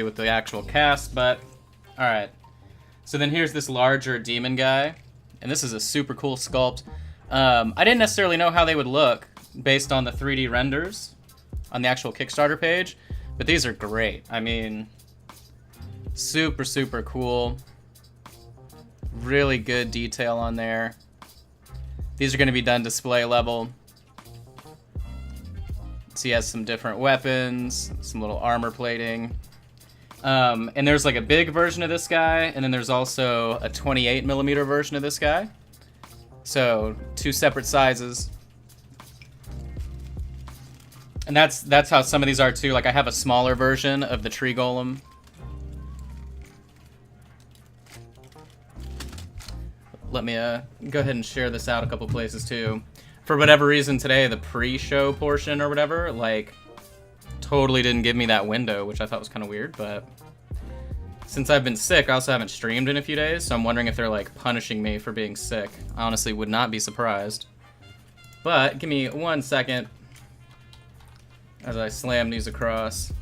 with the actual cast, but alright. So then here's this larger demon guy, and this is a super cool sculpt. I didn't necessarily know how they would look based on the 3D renders on the actual Kickstarter page, but these are great. I mean, super, super cool. Really good detail on there. These are going to be done display level. So he has some different weapons, some little armor plating. And there's like a big version of this guy, and then there's also a 28mm version of this guy. So, two separate sizes. And that's how some of these are too. Like, I have a smaller version of the tree golem. Let me go ahead and share this out a couple places too. For whatever reason today, the pre-show portion or whatever, like, totally didn't give me that window, which I thought was kind of weird, but since I've been sick, I also haven't streamed in a few days, so I'm wondering if they're, like, punishing me for being sick. I honestly would not be surprised. But, give me 1 second as I slam these across.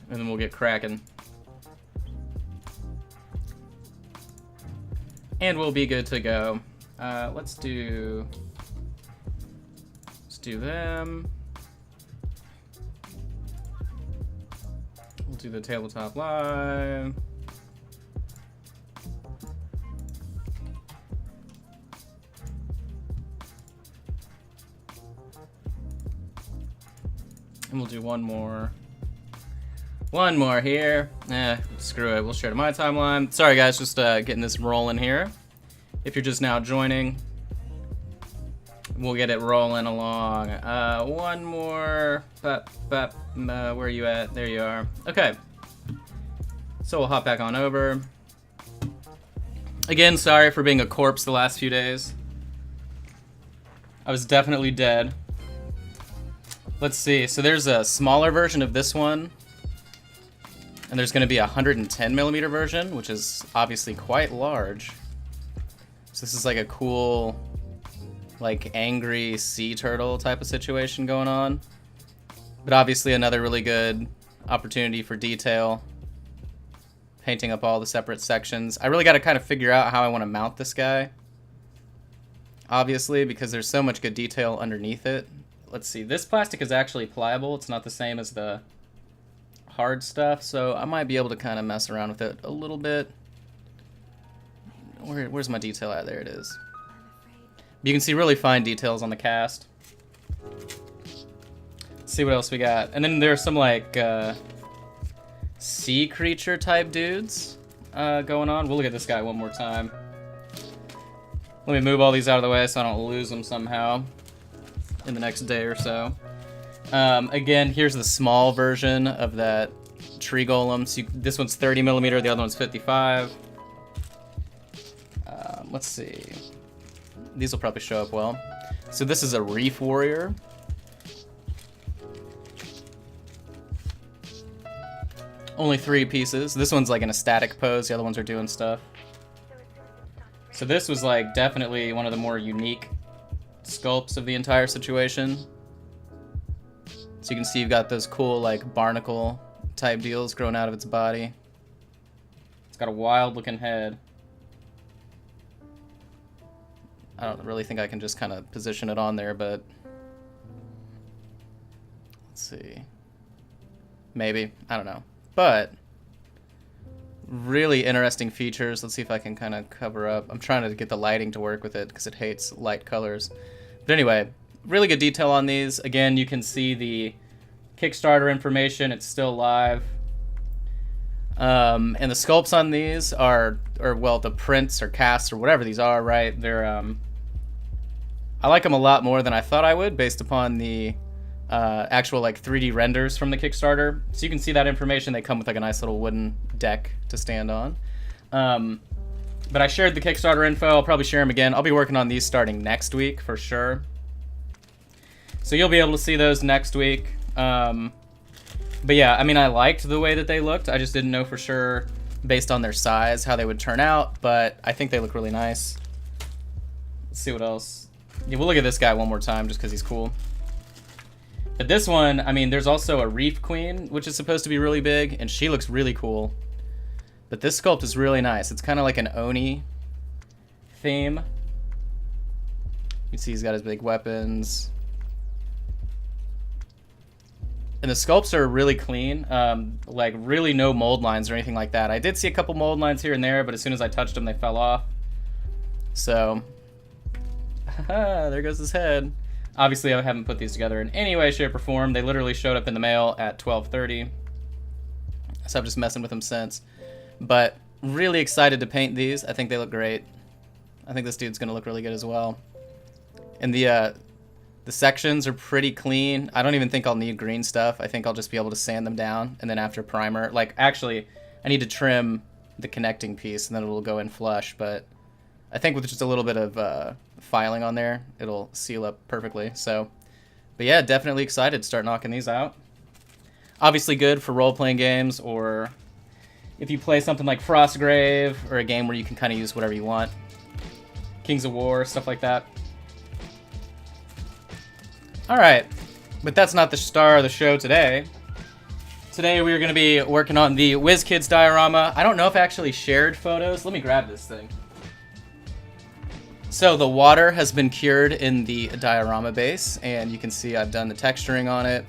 And then we'll get cracking. And we'll be good to go. Let's do them. We'll do the tabletop live. And we'll do one more. One more here. Screw it. We'll share to my timeline. Sorry guys, just getting this rolling here. If you're just now joining, we'll get it rolling along. One more. Where are you at? There you are. Okay. So we'll hop back on over. Again, sorry for being a corpse the last few days. I was definitely dead. Let's see. So there's a smaller version of this one. And there's going to be a 110mm version, which is obviously quite large. So this is like a cool, like, angry sea turtle type of situation going on. But obviously another really good opportunity for detail. Painting up all the separate sections. I really got to kind of figure out how I want to mount this guy. Obviously, because there's so much good detail underneath it. Let's see. This plastic is actually pliable. It's not the same as the hard stuff, so I might be able to kind of mess around with it a little bit. Where's my detail at? There it is. You can see really fine details on the cast. Let's see what else we got. And then there's some like sea creature type dudes going on. We'll look at this guy one more time. Let me move all these out of the way so I don't lose them somehow in the next day or so. Again, here's the small version of that tree golem. So this one's 30mm, the other one's 55. Let's see. These will probably show up well. So this is a reef warrior. Only 3 pieces. This one's like in a static pose. The other ones are doing stuff. So this was like definitely one of the more unique sculpts of the entire situation. So you can see you've got those cool like barnacle type deals growing out of its body. It's got a wild looking head. I don't really think I can just kind of position it on there, but let's see. Maybe. I don't know. But really interesting features. Let's see if I can kind of cover up. I'm trying to get the lighting to work with it because it hates light colors. But anyway, really good detail on these. Again, you can see the Kickstarter information. It's still live. And the sculpts on these are well, the prints or casts or whatever these are, right? They're, I like them a lot more than I thought I would based upon the actual like 3D renders from the Kickstarter. So you can see that information. They come with like a nice little wooden deck to stand on. But I shared the Kickstarter info. I'll probably share them again. I'll be working on these starting next week for sure. So you'll be able to see those next week. But yeah, I mean, I liked the way that they looked. I just didn't know for sure, based on their size, how they would turn out. But I think they look really nice. Let's see what else. Yeah, we'll look at this guy one more time just because he's cool. But this one, I mean, there's also a Reef Queen, which is supposed to be really big, and she looks really cool. But this sculpt is really nice. It's kind of like an Oni theme. You can see he's got his big weapons. And the sculpts are really clean, like really no mold lines or anything like that. I did see a couple mold lines here and there, but as soon as I touched them, they fell off. So, there goes his head. Obviously, I haven't put these together in any way, shape, or form. They literally showed up in the mail at 12:30. So I'm just messing with them since. But really excited to paint these. I think they look great. I think this dude's gonna look really good as well. And the sections are pretty clean. I don't even think I'll need green stuff. I think I'll just be able to sand them down, and then after primer, like actually, I need to trim the connecting piece, and then it'll go in flush. But I think with just a little bit of filing on there, it'll seal up perfectly. So, but yeah, definitely excited to start knocking these out. Obviously good for role-playing games, or if you play something like Frostgrave, or a game where you can kind of use whatever you want. Kings of War, stuff like that. Alright, but that's not the star of the show today. Today we are going to be working on the Wizkids diorama. I don't know if I actually shared photos. Let me grab this thing. So the water has been cured in the diorama base, and you can see I've done the texturing on it,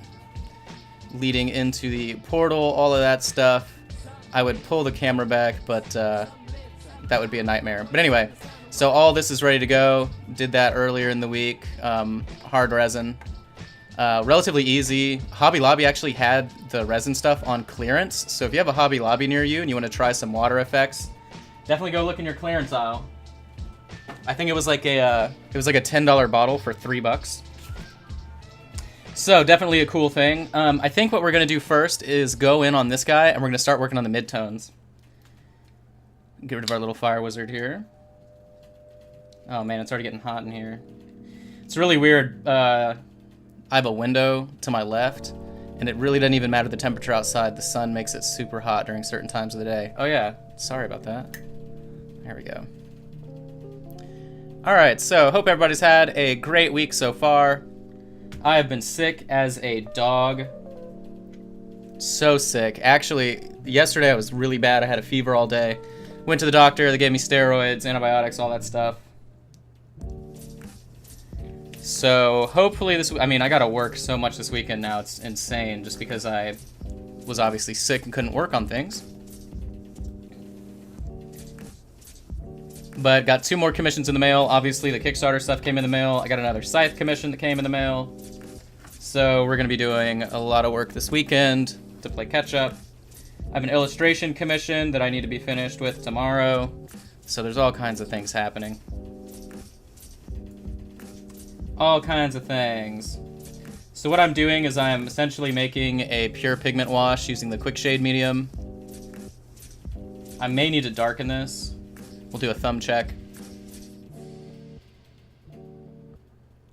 leading into the portal, all of that stuff. I would pull the camera back, but that would be a nightmare. But anyway, so all this is ready to go. Did that earlier in the week. Hard resin. Relatively easy. Hobby Lobby actually had the resin stuff on clearance, so if you have a Hobby Lobby near you and you want to try some water effects, definitely go look in your clearance aisle. I think it was like a $10 bottle for $3. So definitely a cool thing. I think what we're gonna do first is go in on this guy, and we're gonna start working on the midtones. Get rid of our little fire wizard here. Oh man, it's already getting hot in here. It's really weird. I have a window to my left, and it really doesn't even matter the temperature outside. The sun makes it super hot during certain times of the day. Oh yeah, sorry about that. There we go. Alright, so hope everybody's had a great week so far. I have been sick as a dog. So sick. Actually, yesterday I was really bad. I had a fever all day. Went to the doctor, they gave me steroids, antibiotics, all that stuff. So hopefully this, I mean, I gotta work so much this weekend now, it's insane, just because I was obviously sick and couldn't work on things. But got 2 more commissions in the mail. Obviously the Kickstarter stuff came in the mail. I got another Scythe commission that came in the mail. So we're gonna be doing a lot of work this weekend to play catch up. I have an illustration commission that I need to be finished with tomorrow. So there's all kinds of things happening. All kinds of things. So what I'm doing is I'm essentially making a pure pigment wash using the quick shade medium. I may need to darken this. We'll do a thumb check.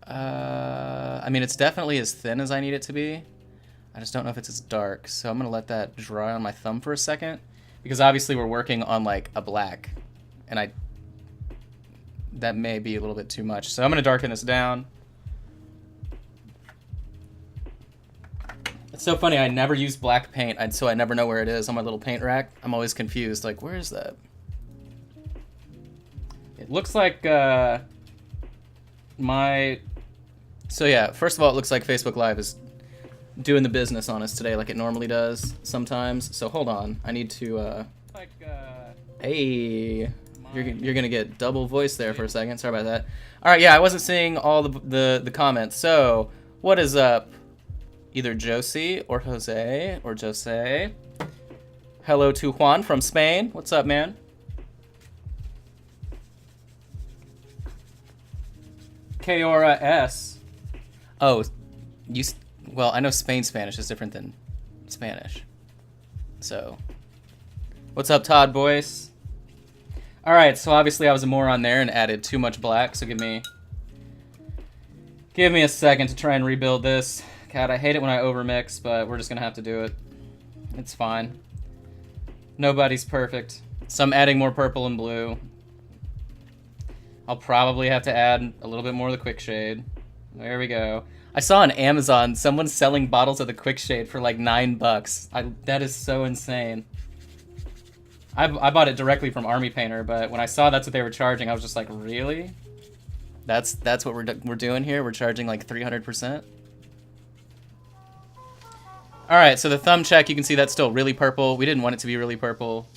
I mean, it's definitely as thin as I need it to be. I just don't know if it's as dark. So I'm gonna let that dry on my thumb for a second, because obviously we're working on like a black, and that may be a little bit too much. So I'm gonna darken this down. It's so funny, I never use black paint, so I never know where it is on my little paint rack. I'm always confused, like, where is that? It looks like, So yeah, first of all, it looks like Facebook Live is doing the business on us today like it normally does sometimes. So hold on, I need to, Hey, you're gonna get double voice there for a second, sorry about that. Alright, yeah, I wasn't seeing all the comments, so, what is up? Either Josie or Jose or Jose. Hello to Juan from Spain. What's up, man? Keora S. Oh, well, I know Spanish is different than Spanish. So, what's up, Todd Boyce? All right, so obviously I was a moron there and added too much black. So give me a second to try and rebuild this. God, I hate it when I overmix, but we're just gonna have to do it. It's fine. Nobody's perfect. So I'm adding more purple and blue. I'll probably have to add a little bit more of the quick shade. There we go. I saw on Amazon someone selling bottles of the Quick Shade for like $9. That is so insane. I bought it directly from Army Painter, but when I saw that's what they were charging, I was just like, really? That's what we're doing here? We're charging like 300%? All right, so the thumb check, you can see that's still really purple. We didn't want it to be really purple.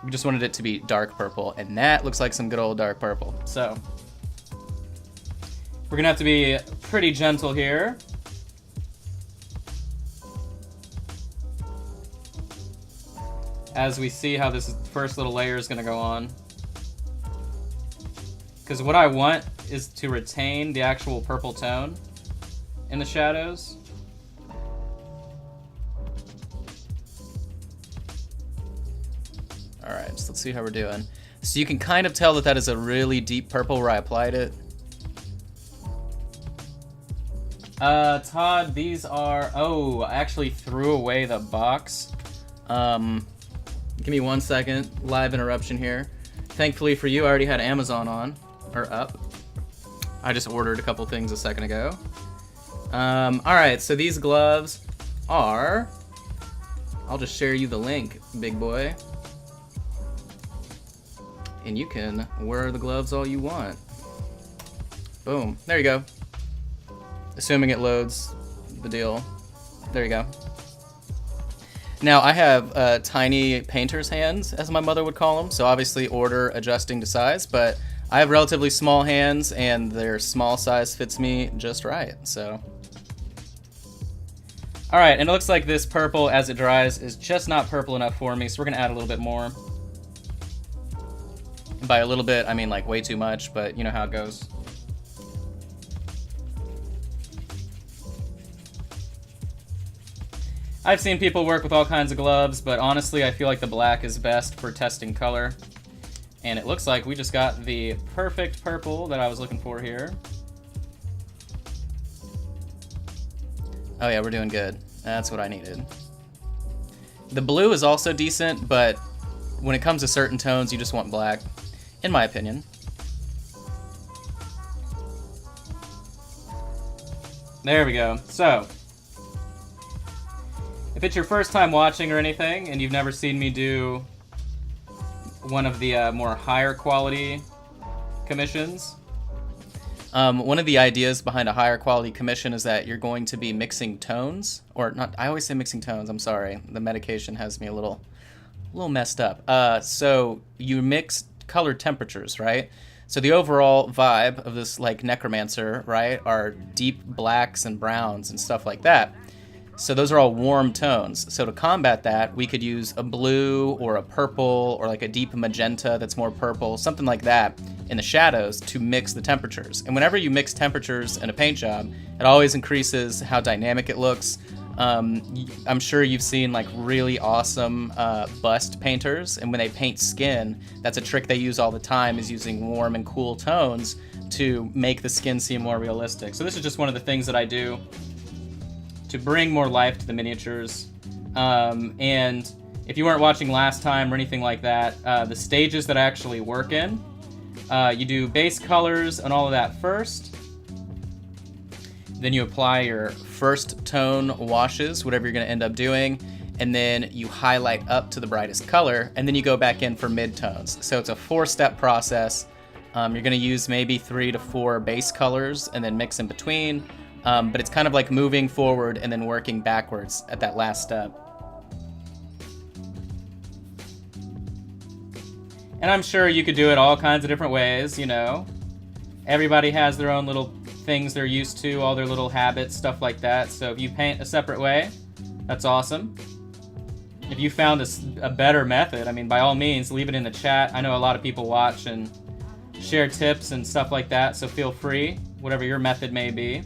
We just wanted it to be dark purple, and that looks like some good old dark purple. So we're gonna have to be pretty gentle here. As we see how this first little layer is gonna go on. Because what I want is to retain the actual purple tone in the shadows. All right, so let's see how we're doing. So you can kind of tell that that is a really deep purple where I applied it. Todd, these are, oh, I actually threw away the box. Give me 1 second, live interruption here. Thankfully for you, I already had Amazon on, or up. I just ordered a couple things a second ago. All right, so these gloves are, I'll just share you the link, big boy. And you can wear the gloves all you want. Boom, there you go. Assuming it loads the deal. There you go. Now, I have tiny painter's hands, as my mother would call them, so obviously order adjusting to size, but I have relatively small hands, and their small size fits me just right, so. All right, and it looks like this purple, as it dries, is just not purple enough for me, so we're gonna add a little bit more. And by a little bit, I mean like way too much, but you know how it goes. I've seen people work with all kinds of gloves, but honestly, I feel like the black is best for testing color. And it looks like we just got the perfect purple that I was looking for here. Oh yeah, we're doing good. That's what I needed. The blue is also decent, but when it comes to certain tones, you just want black, in my opinion. There we go. So, if it's your first time watching or anything, and you've never seen me do one of the more higher quality commissions, one of the ideas behind a higher quality commission is that you're going to be mixing tones, or not, I always say mixing tones, I'm sorry. The medication has me a little messed up. So you mix color temperatures, right? So the overall vibe of this like necromancer, right, are deep blacks and browns and stuff like that. So those are all warm tones. So to combat that, we could use a blue or a purple or like a deep magenta that's more purple, something like that in the shadows to mix the temperatures. And whenever you mix temperatures in a paint job, it always increases how dynamic it looks. I'm sure you've seen like really awesome bust painters, and when they paint skin, that's a trick they use all the time, is using warm and cool tones to make the skin seem more realistic. So this is just one of the things that I do to bring more life to the miniatures. And if you weren't watching last time or anything like that, the stages that I actually work in, you do base colors and all of that first. Then you apply your first tone washes, whatever you're gonna end up doing, and then you highlight up to the brightest color, and then you go back in for mid-tones. So it's a 4-step process. You're gonna use maybe 3 to 4 base colors and then mix in between. But it's kind of like moving forward and then working backwards at that last step. And I'm sure you could do it all kinds of different ways, you know. Everybody has their own little things they're used to, all their little habits, stuff like that. So if you paint a separate way, that's awesome. If you found a better method, I mean, by all means, leave it in the chat. I know a lot of people watch and share tips and stuff like that, so feel free, whatever your method may be.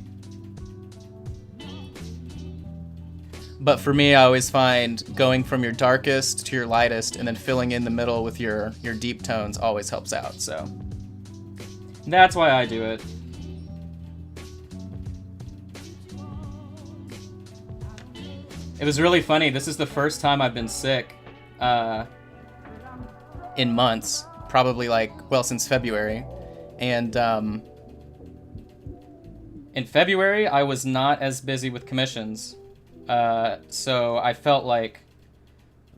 But for me, I always find going from your darkest to your lightest and then filling in the middle with your deep tones always helps out, so. That's why I do it. It was really funny. This is the first time I've been sick in months, probably like, well, since February. And In February, I was not as busy with commissions. So I felt like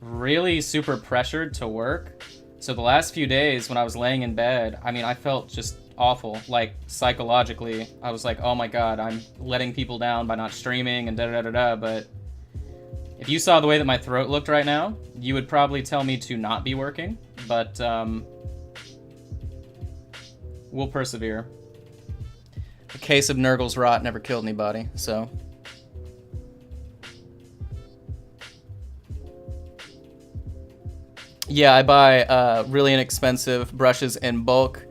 really super pressured to work. So the last few days when I was laying in bed, I mean, I felt just awful. Like, psychologically, I was like, oh my god, I'm letting people down by not streaming and da-da-da-da-da. But if you saw the way that my throat looked right now, you would probably tell me to not be working. But we'll persevere. A case of Nurgle's rot never killed anybody, so. Yeah, I buy really inexpensive brushes in bulk,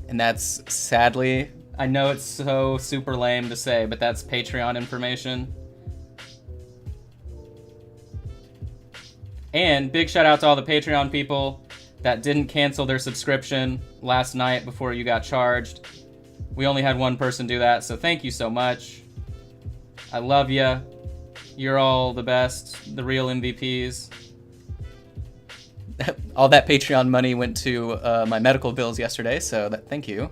and that's sadly, I know it's so super lame to say, but that's Patreon information. And big shout out to all the Patreon people that didn't cancel their subscription last night before you got charged. We only had one person do that, so thank you so much. I love ya. You're all the best, the real MVPs. All that Patreon money went to my medical bills yesterday, so thank you.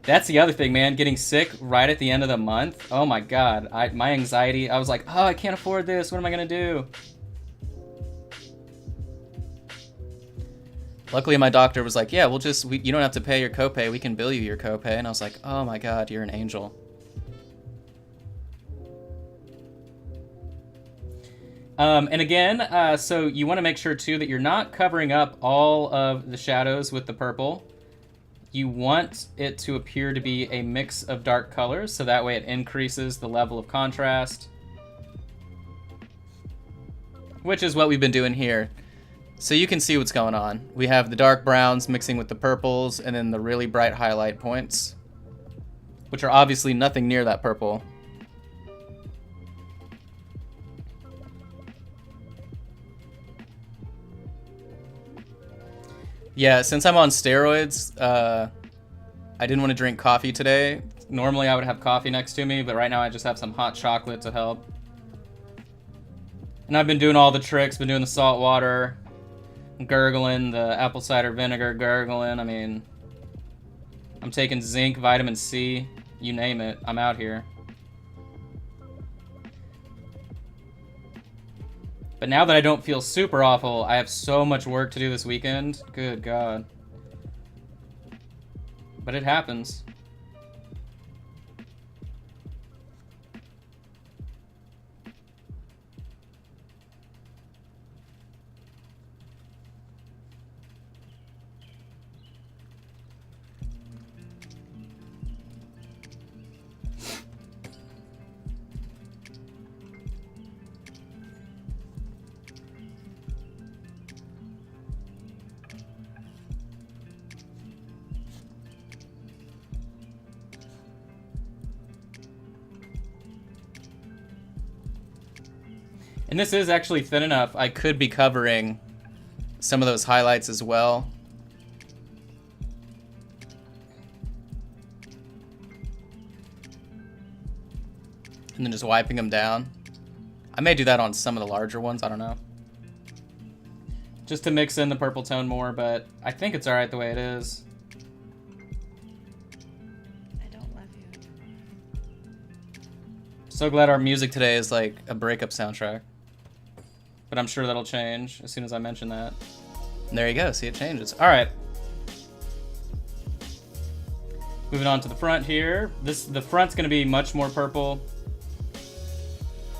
That's the other thing, man. Getting sick right at the end of the month. Oh my god. My anxiety, I was like, oh, I can't afford this. What am I gonna do? Luckily, my doctor was like, yeah, you don't have to pay your copay. We can bill you your copay. And I was like, oh my god, you're an angel. And again, so you want to make sure, too, that you're not covering up all of the shadows with the purple. You want it to appear to be a mix of dark colors, so that way it increases the level of contrast. Which is what we've been doing here. So you can see what's going on. We have the dark browns mixing with the purples, and then the really bright highlight points, which are obviously nothing near that purple. Yeah, since I'm on steroids, I didn't want to drink coffee today. Normally I would have coffee next to me, but right now I just have some hot chocolate to help. And I've been doing all the tricks, been doing the salt water, gurgling, the apple cider vinegar gurgling. I mean, I'm taking zinc, vitamin C, you name it. I'm out here. But now that I don't feel super awful, I have so much work to do this weekend. Good God. But it happens. And this is actually thin enough. I could be covering some of those highlights as well. And then just wiping them down. I may do that on some of the larger ones, I don't know. Just to mix in the purple tone more, but I think it's alright the way it is. I don't love you. So glad our music today is like a breakup soundtrack. But I'm sure that'll change as soon as I mention that. And there you go, see, it changes. Alright. Moving on to the front here. The front's gonna be much more purple.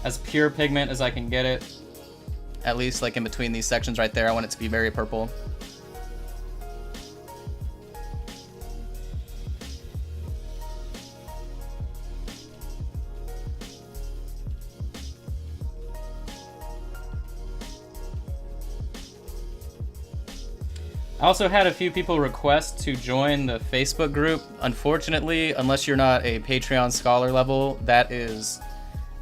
As pure pigment as I can get it. At least like in between these sections right there, I want it to be very purple. I also had a few people request to join the Facebook group. Unfortunately, unless you're not a Patreon scholar level, that is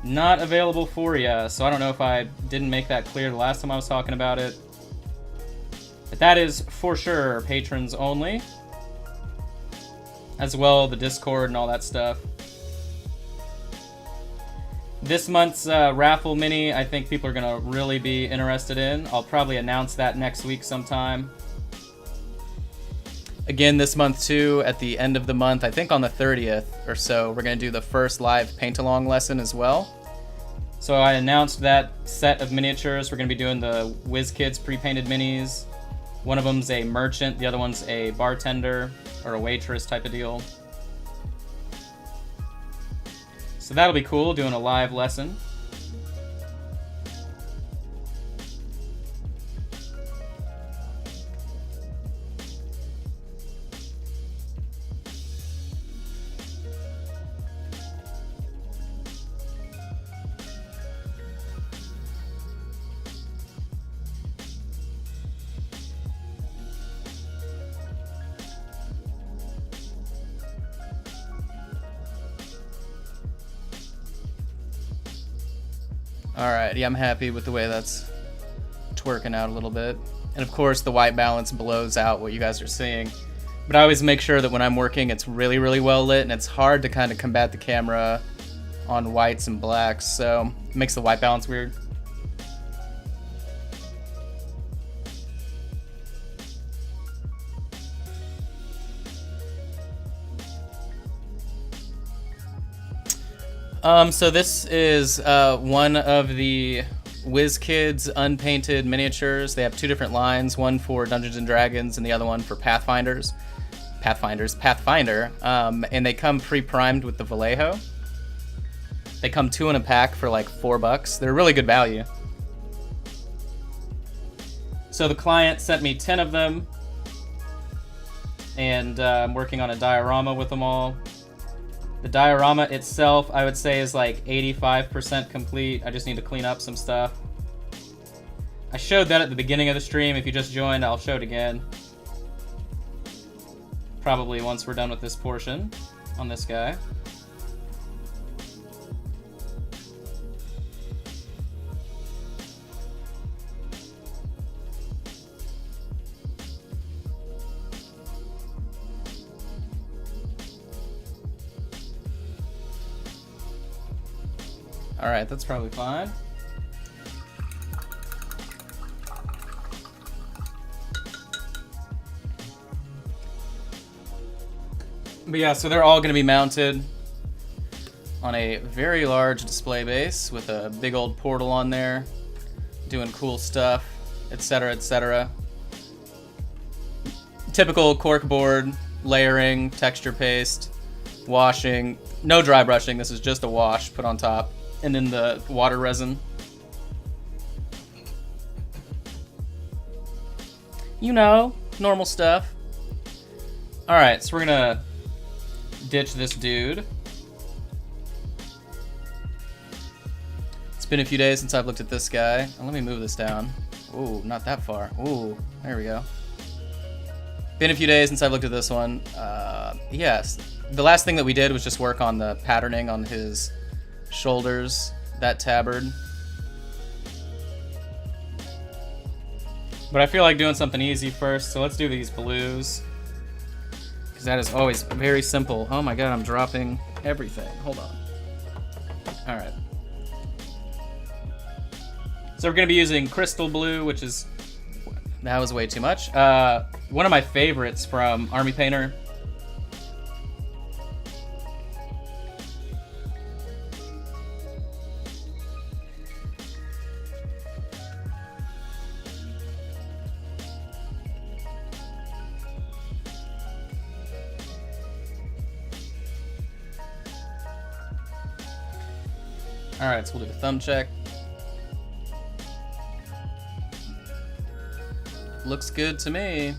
not available for you. So I don't know if I didn't make that clear the last time I was talking about it. But that is for sure patrons only. As well, the Discord and all that stuff. This month's raffle mini, I think people are going to really be interested in. I'll probably announce that next week sometime. Again, this month too, at the end of the month, I think on the 30th or so, we're going to do the first live paint-along lesson as well. So I announced that set of miniatures. We're going to be doing the Wizkids pre-painted minis. One of them's a merchant, the other one's a bartender or a waitress type of deal. So that'll be cool, doing a live lesson. Alright, yeah, I'm happy with the way that's twerking out a little bit. And of course, the white balance blows out what you guys are seeing. But I always make sure that when I'm working, it's really, really well lit, and it's hard to kind of combat the camera on whites and blacks, so it makes the white balance weird. So this is one of the Wizkids Unpainted miniatures. They have two different lines, one for Dungeons and Dragons and the other one for Pathfinder. And they come pre-primed with the Vallejo. They come 2 in a pack for like $4. They're really good value. So the client sent me 10 of them, and I'm working on a diorama with them all. The diorama itself, I would say, is like 85% complete. I just need to clean up some stuff. I showed that at the beginning of the stream. If you just joined, I'll show it again. Probably once we're done with this portion on this guy. Alright, that's probably fine. But yeah, so they're all going to be mounted on a very large display base with a big old portal on there, doing cool stuff, etc., etc. Typical corkboard, layering, texture paste, washing. No dry brushing, this is just a wash put on top. And then the water resin. You know, normal stuff. Alright, so we're gonna ditch this dude. It's been a few days since I've looked at this guy. Let me move this down. Ooh, not that far. Ooh, there we go. Been a few days since I've looked at this one. Yes, the last thing that we did was just work on the patterning on his shoulders, that tabard. But I feel like doing something easy first, so let's do these blues. Because that is always very simple. Oh my god, I'm dropping everything. Hold on. Alright. So we're going to be using crystal blue, which is... That was way too much. One of my favorites from Army Painter. Alright, so we'll do a thumb check. Looks good to me.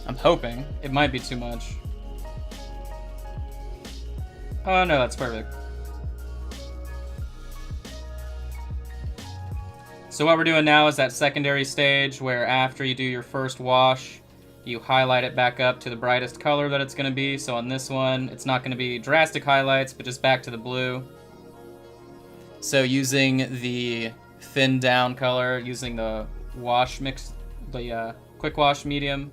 I'm hoping. It might be too much. Oh no, that's perfect. So what we're doing now is that secondary stage where after you do your first wash, you highlight it back up to the brightest color that it's going to be. So on this one, it's not going to be drastic highlights, but just back to the blue. So using the thin down color, using the wash mix, the quick wash medium.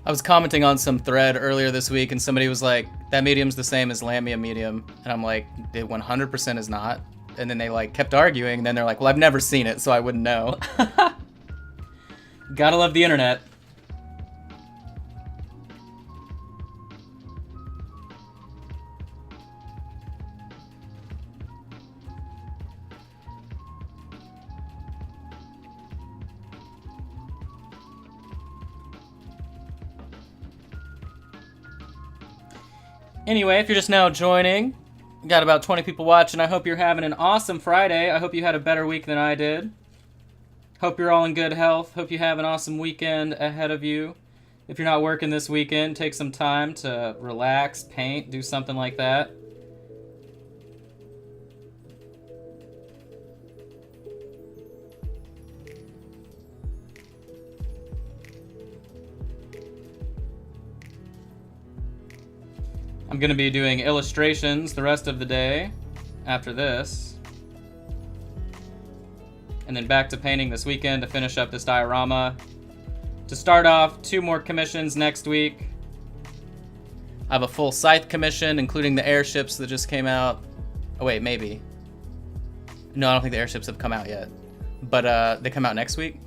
I was commenting on some thread earlier this week, and somebody was like, "That medium's the same as Lamia medium," and I'm like, "It 100% is not." And then they like kept arguing, and then they're like, "Well, I've never seen it, so I wouldn't know." Gotta love the internet. Anyway, if you're just now joining, got about 20 people watching. I hope you're having an awesome Friday. I hope you had a better week than I did. Hope you're all in good health. Hope you have an awesome weekend ahead of you. If you're not working this weekend, take some time to relax, paint, do something like that. I'm going to be doing illustrations the rest of the day after this. And then back to painting this weekend to finish up this diorama. To start off, 2 more commissions next week. I have a full scythe commission, including the airships that just came out. Oh wait, maybe. No, I don't think the airships have come out yet. But they come out next week.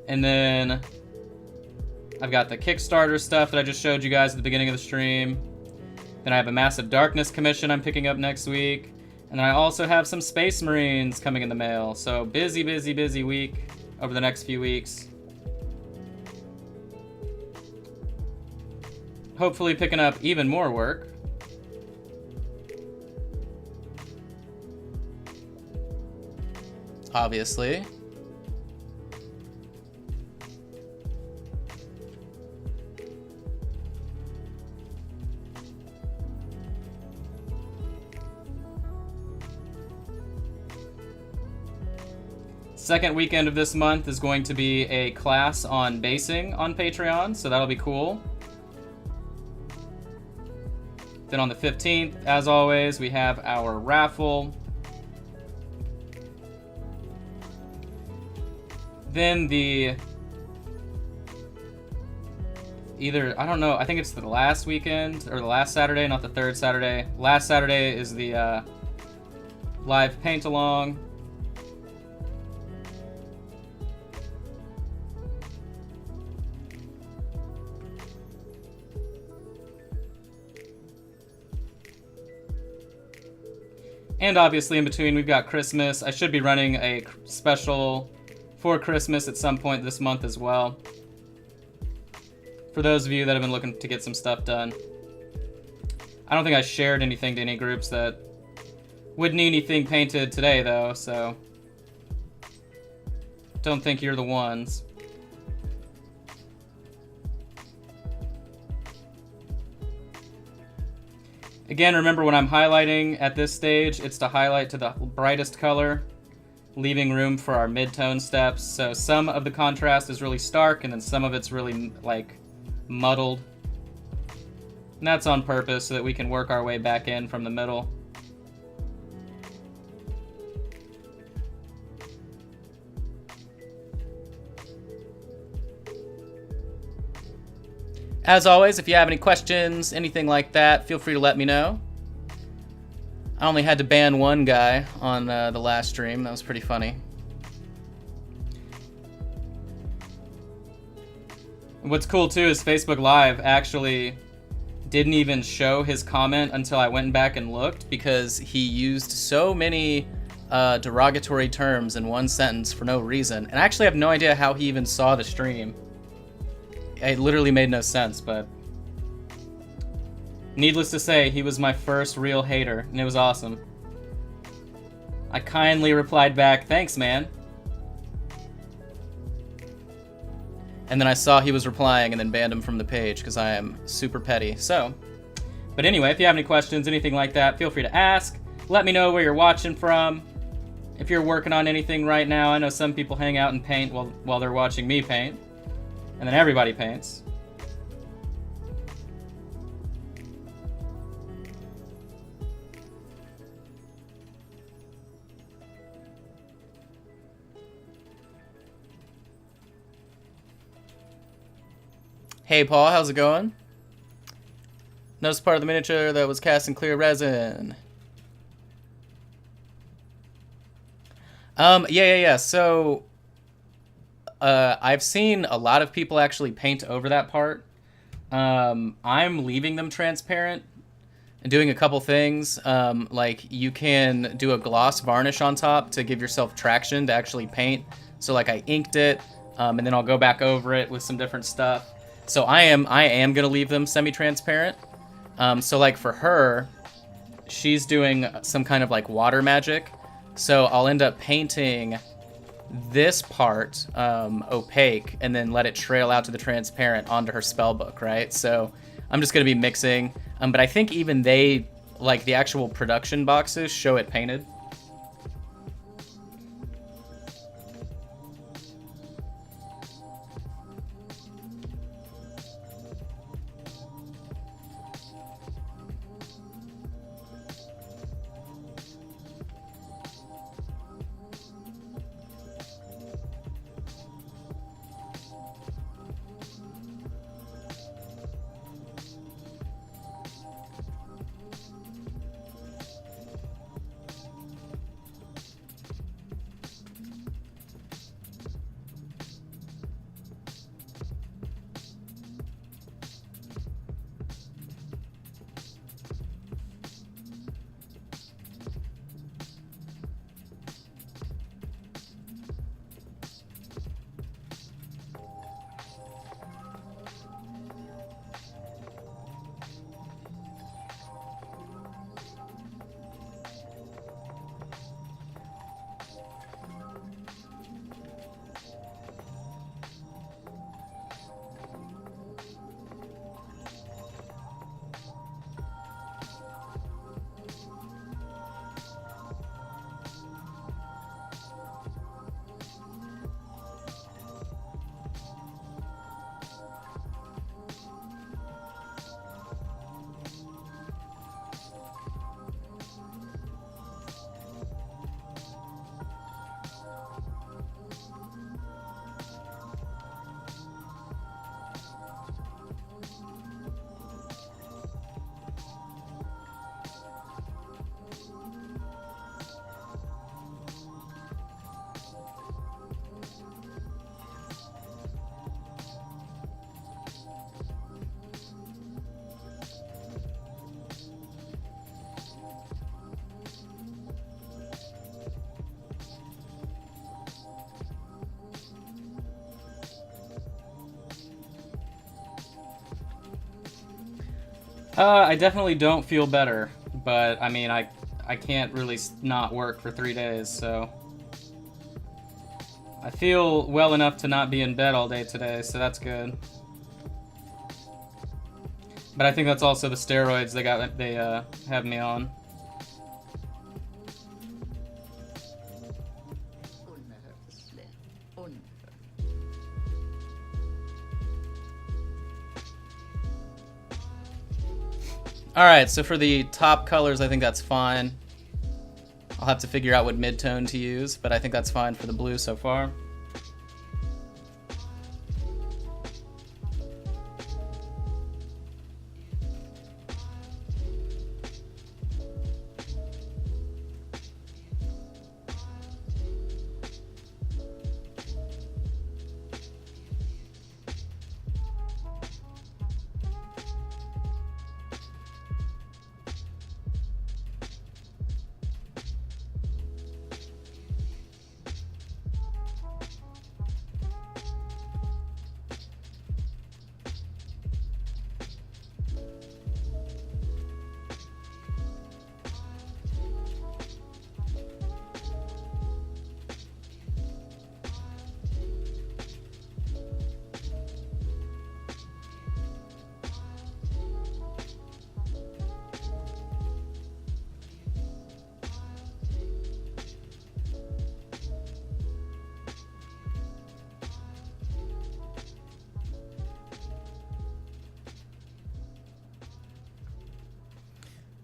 And then I've got the Kickstarter stuff that I just showed you guys at the beginning of the stream. Then I have a Massive Darkness commission I'm picking up next week. And then I also have some Space Marines coming in the mail. So busy, busy, busy week over the next few weeks. Hopefully picking up even more work. Obviously. Second weekend of this month is going to be a class on basing on Patreon, so that'll be cool. Then on the 15th, as always, we have our raffle. Then I don't know, I think it's the last weekend, or the last Saturday, not the third Saturday. Last Saturday is the live paint-along. And obviously in between we've got Christmas. I should be running a special for Christmas at some point this month as well. For those of you that have been looking to get some stuff done. I don't think I shared anything to any groups that would need anything painted today though, so don't think you're the ones. Again, remember when I'm highlighting at this stage, it's to highlight to the brightest color, leaving room for our mid-tone steps. So some of the contrast is really stark, and then some of it's really, like, muddled. And that's on purpose so that we can work our way back in from the middle. As always, if you have any questions, anything like that, feel free to let me know. I only had to ban one guy on the last stream. That was pretty funny. What's cool too is Facebook Live actually didn't even show his comment until I went back and looked, because he used so many derogatory terms in one sentence for no reason. And I actually have no idea how he even saw the stream. It literally made no sense, but needless to say, he was my first real hater, and it was awesome. I kindly replied back, "Thanks, man." And then I saw he was replying and then banned him from the page because I am super petty. So, but anyway, if you have any questions, anything like that, feel free to ask. Let me know where you're watching from. If you're working on anything right now, I know some people hang out and paint while they're watching me paint. And then everybody paints. Hey Paul, how's it going? Notice part of the miniature that was cast in clear resin. Yeah. So, I've seen a lot of people actually paint over that part. I'm leaving them transparent and doing a couple things. Like you can do a gloss varnish on top to give yourself traction to actually paint. So like I inked it, and then I'll go back over it with some different stuff. So I am gonna leave them semi-transparent. So like for her, she's doing some kind of like water magic. So I'll end up painting this part opaque and then let it trail out to the transparent onto her spell book, right? So I'm just going to be mixing. But I think even they, like the actual production boxes, show it painted. I definitely don't feel better, but I mean, I can't really not work for 3 days, so I feel well enough to not be in bed all day today, so that's good. But I think that's also the steroids they have me on. Alright, so for the top colors, I think that's fine. I'll have to figure out what mid-tone to use, but I think that's fine for the blue so far.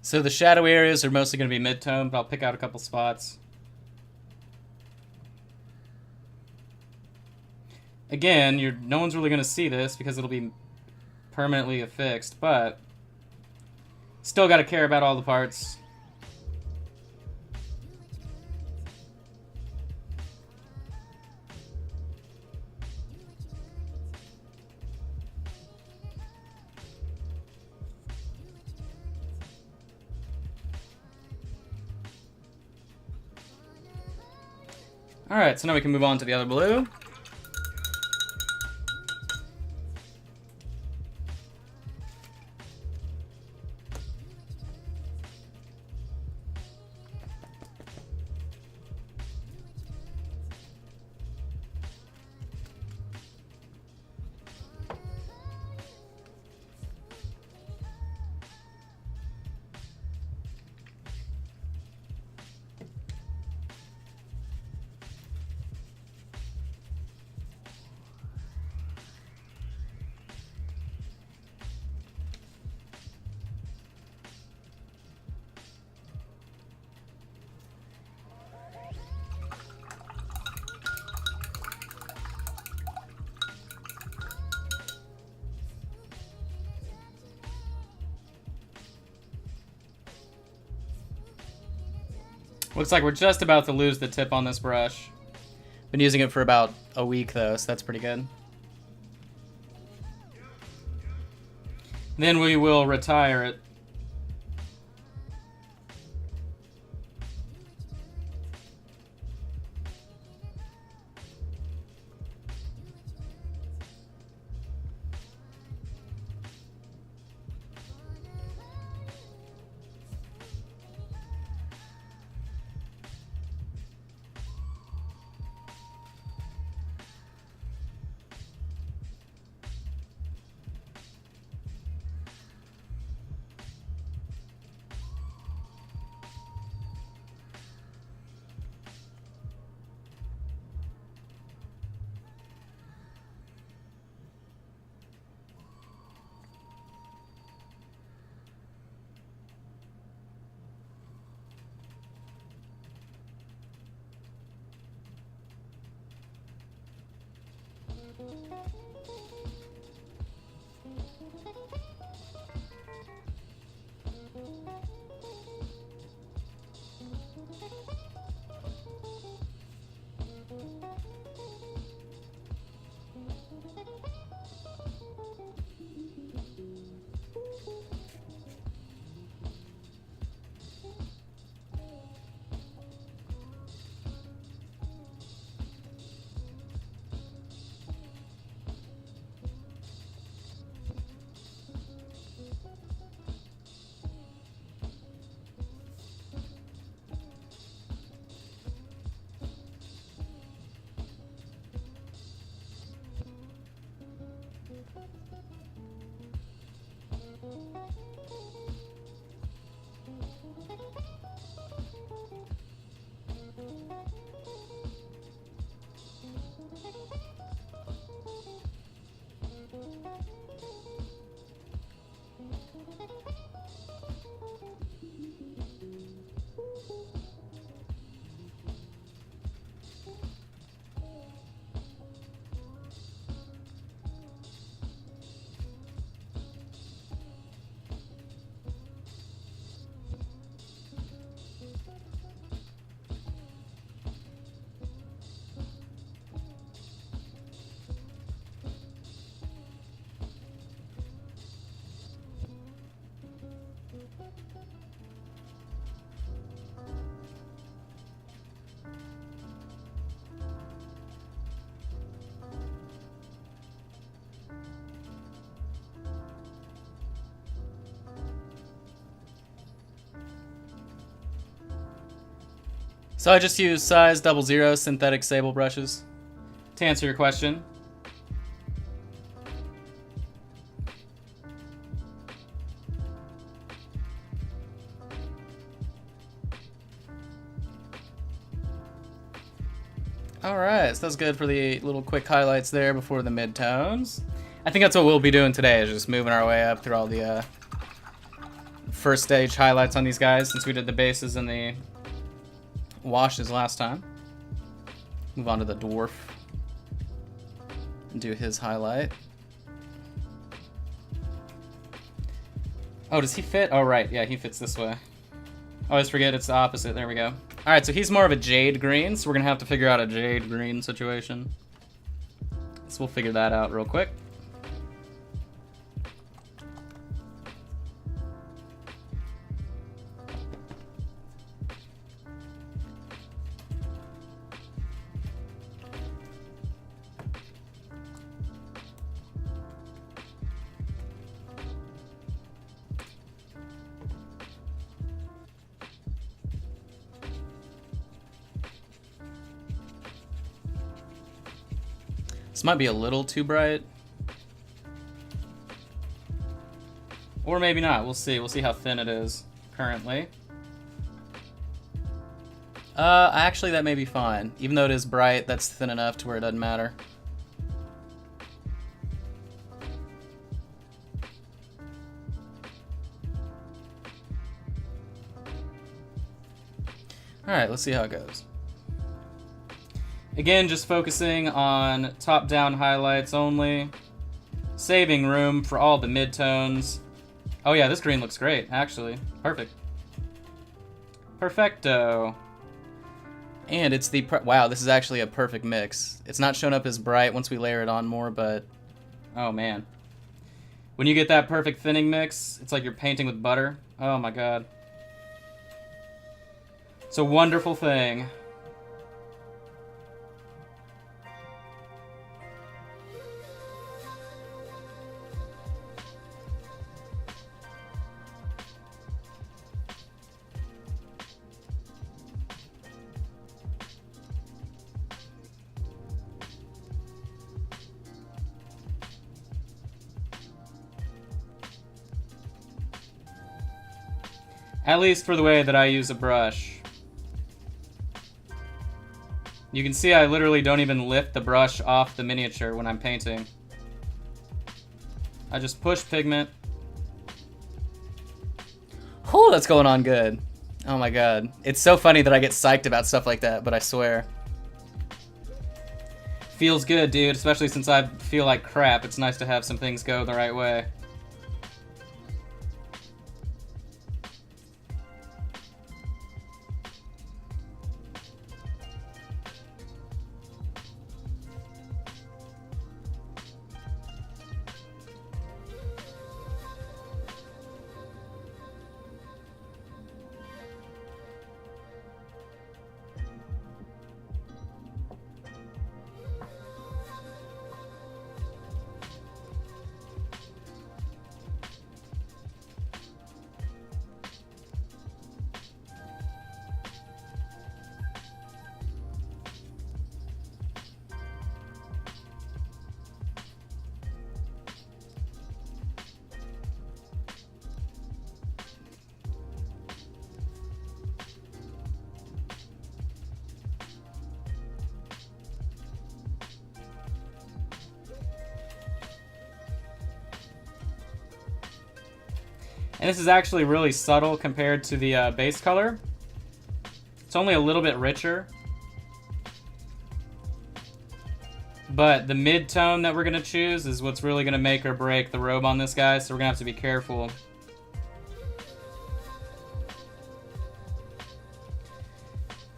So the shadow areas are mostly going to be mid-tone, but I'll pick out a couple spots. Again, no one's really going to see this because it'll be permanently affixed, but still got to care about all the parts. Alright, so now we can move on to the other blue. Looks like we're just about to lose the tip on this brush. Been using it for about a week though, so that's pretty good. Then we will retire it. So I just use size 00 synthetic sable brushes to answer your question. Alright, so that's good for the little quick highlights there before the midtones. I think that's what we'll be doing today, is just moving our way up through all the first stage highlights on these guys, since we did the bases and the washes last time. Move on to the dwarf and do his highlight. Oh, does he fit? Oh, right. Yeah, he fits this way. I always forget it's the opposite. There we go. All right, so he's more of a jade green, so we're going to have to figure out a jade green situation. So we'll figure that out real quick. This might be a little too bright. Or maybe not. We'll see. We'll see how thin it is currently. Actually, that may be fine. Even though it is bright, that's thin enough to where it doesn't matter. Alright, let's see how it goes. Again, just focusing on top-down highlights only. Saving room for all the midtones. Oh yeah, this green looks great, actually. Perfect. Perfecto. And it's the... Wow, this is actually a perfect mix. It's not shown up as bright once we layer it on more, but... Oh, man. When you get that perfect thinning mix, it's like you're painting with butter. Oh, my God. It's a wonderful thing. At least for the way that I use a brush. You can see I literally don't even lift the brush off the miniature when I'm painting. I just push pigment. Whew, that's going on good. Oh my god. It's so funny that I get psyched about stuff like that, but I swear. Feels good, dude, especially since I feel like crap. It's nice to have some things go the right way. And this is actually really subtle compared to the base color. It's only a little bit richer. But the mid-tone that we're going to choose is what's really going to make or break the robe on this guy, so we're going to have to be careful.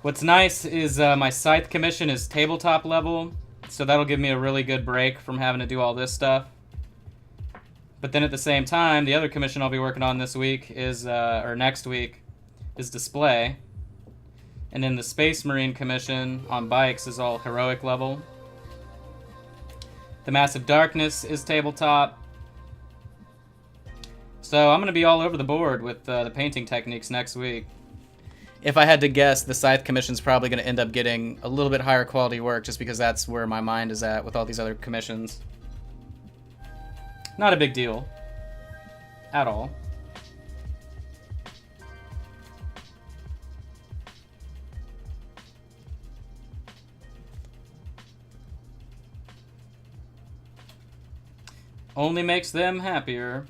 What's nice is my scythe commission is tabletop level, so that'll give me a really good break from having to do all this stuff. But then at the same time, the other commission I'll be working on this week is, or next week, is display. And then the Space Marine commission on bikes is all heroic level. The Massive Darkness is tabletop. So I'm going to be all over the board with the painting techniques next week. If I had to guess, the Scythe commission's probably going to end up getting a little bit higher quality work just because that's where my mind is at with all these other commissions. Not a big deal. At all. Only makes them happier.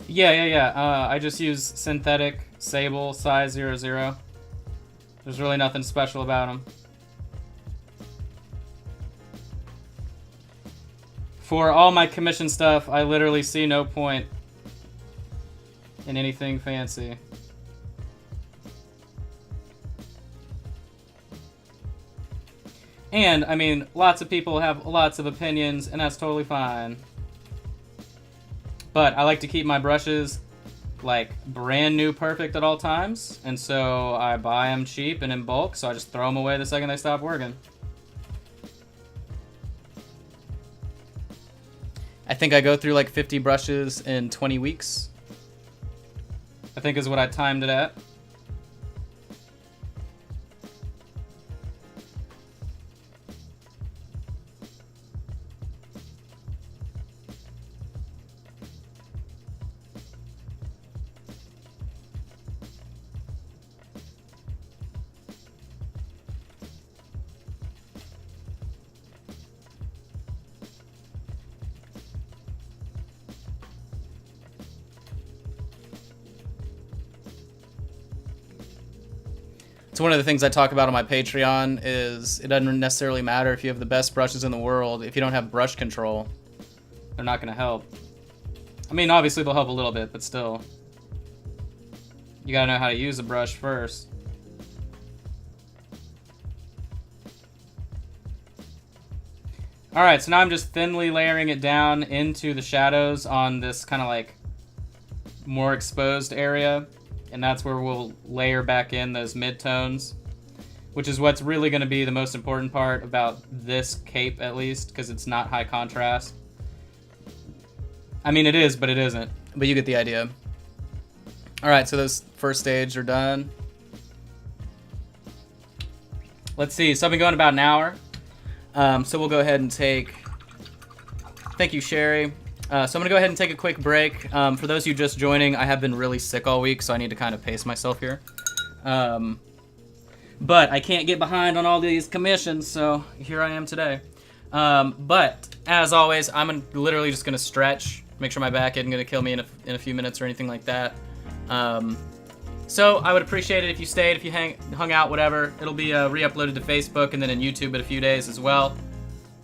Yeah. I just use synthetic sable size 00. There's really nothing special about them. For all my commission stuff, I literally see no point in anything fancy. And, I mean, lots of people have lots of opinions, and that's totally fine. But I like to keep my brushes, like, brand new perfect at all times. And so I buy them cheap and in bulk, so I just throw them away the second they stop working. I think I go through like 50 brushes in 20 weeks. I think is what I timed it at. So one of the things I talk about on my Patreon is it doesn't necessarily matter if you have the best brushes in the world. If you don't have brush control, they're not going to help. I mean, obviously they'll help a little bit, but still. You got to know how to use a brush first. Alright, so now I'm just thinly layering it down into the shadows on this kind of like more exposed area. And that's where we'll layer back in those midtones, which is what's really going to be the most important part about this cape, at least, because it's not high contrast. I mean, it is, but it isn't. But you get the idea. All right, so those first stage are done. Let's see. So I've been going about an hour. So we'll go ahead and take... Thank you, Sherry. So I'm going to go ahead and take a quick break. For those of you just joining, I have been really sick all week, so I need to kind of pace myself here. But I can't get behind on all these commissions, so here I am today. But, as always, I'm literally just going to stretch, make sure my back isn't going to kill me in a few minutes or anything like that. So I would appreciate it if you stayed, if you hung out, whatever. It'll be re-uploaded to Facebook and then in YouTube in a few days as well.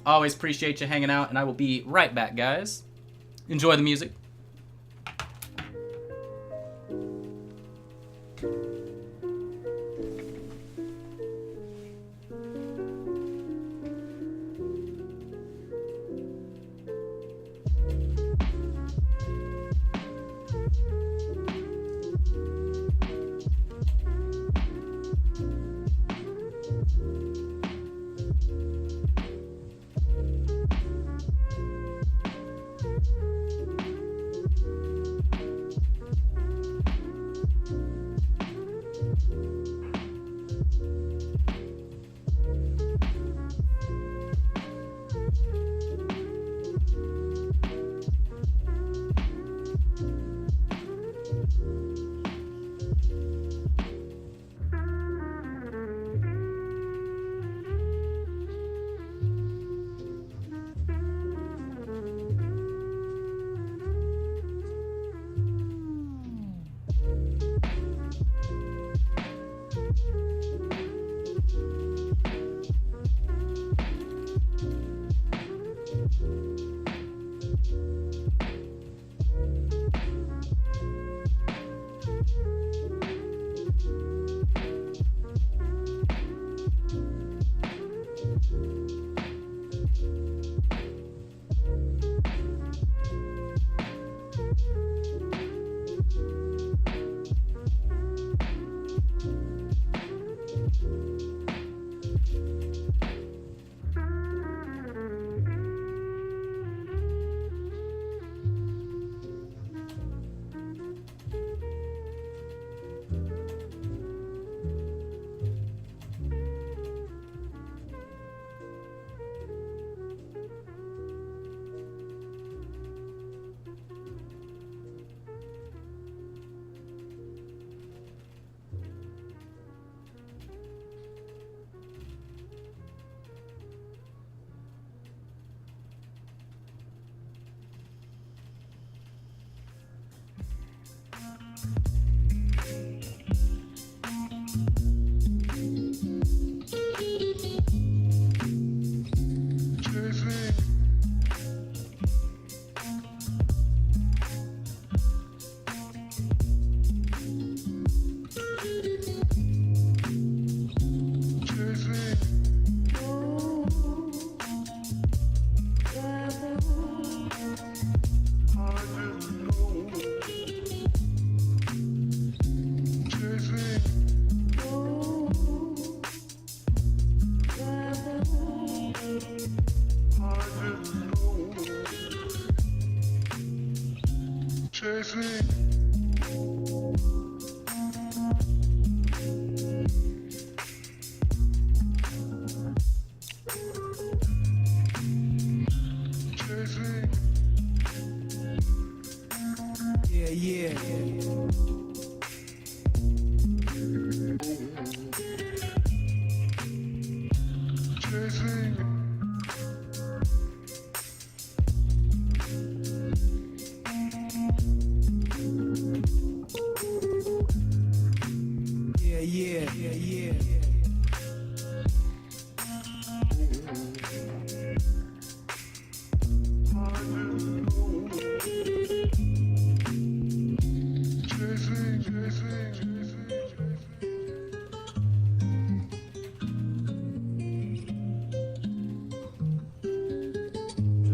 Always appreciate you hanging out, and I will be right back, guys. Enjoy the music.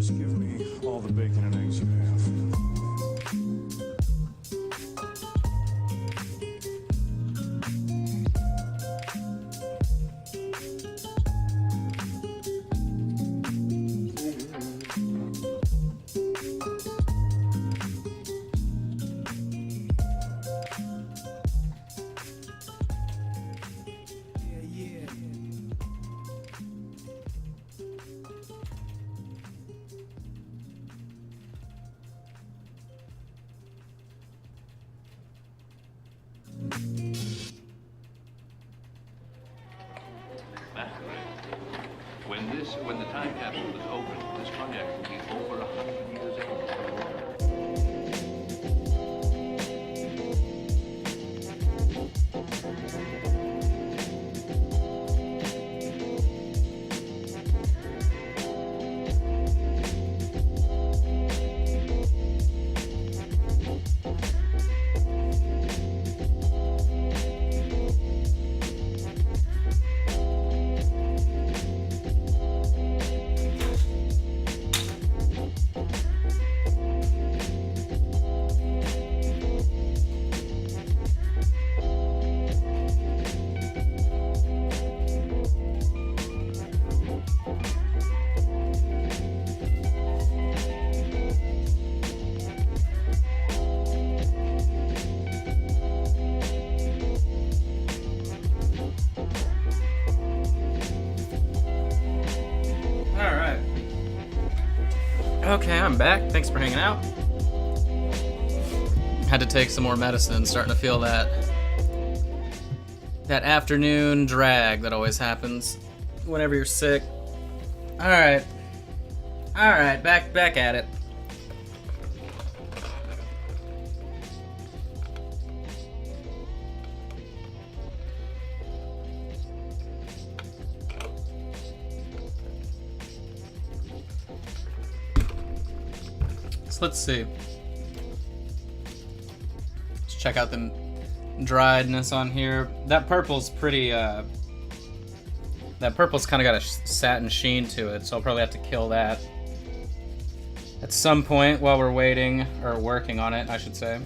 Just give me all the bacon and eggs you have. When the time capsule is opened, this cognac will be over 100 years old. Okay, I'm back. Thanks for hanging out. Had to take some more medicine. Starting to feel that afternoon drag that always happens whenever you're sick. All right, back at it. Let's see. Let's check out the driedness on here. That purple's pretty, that purple's kind of got a satin sheen to it, so I'll probably have to kill that at some point while we're waiting, or working on it, I should say.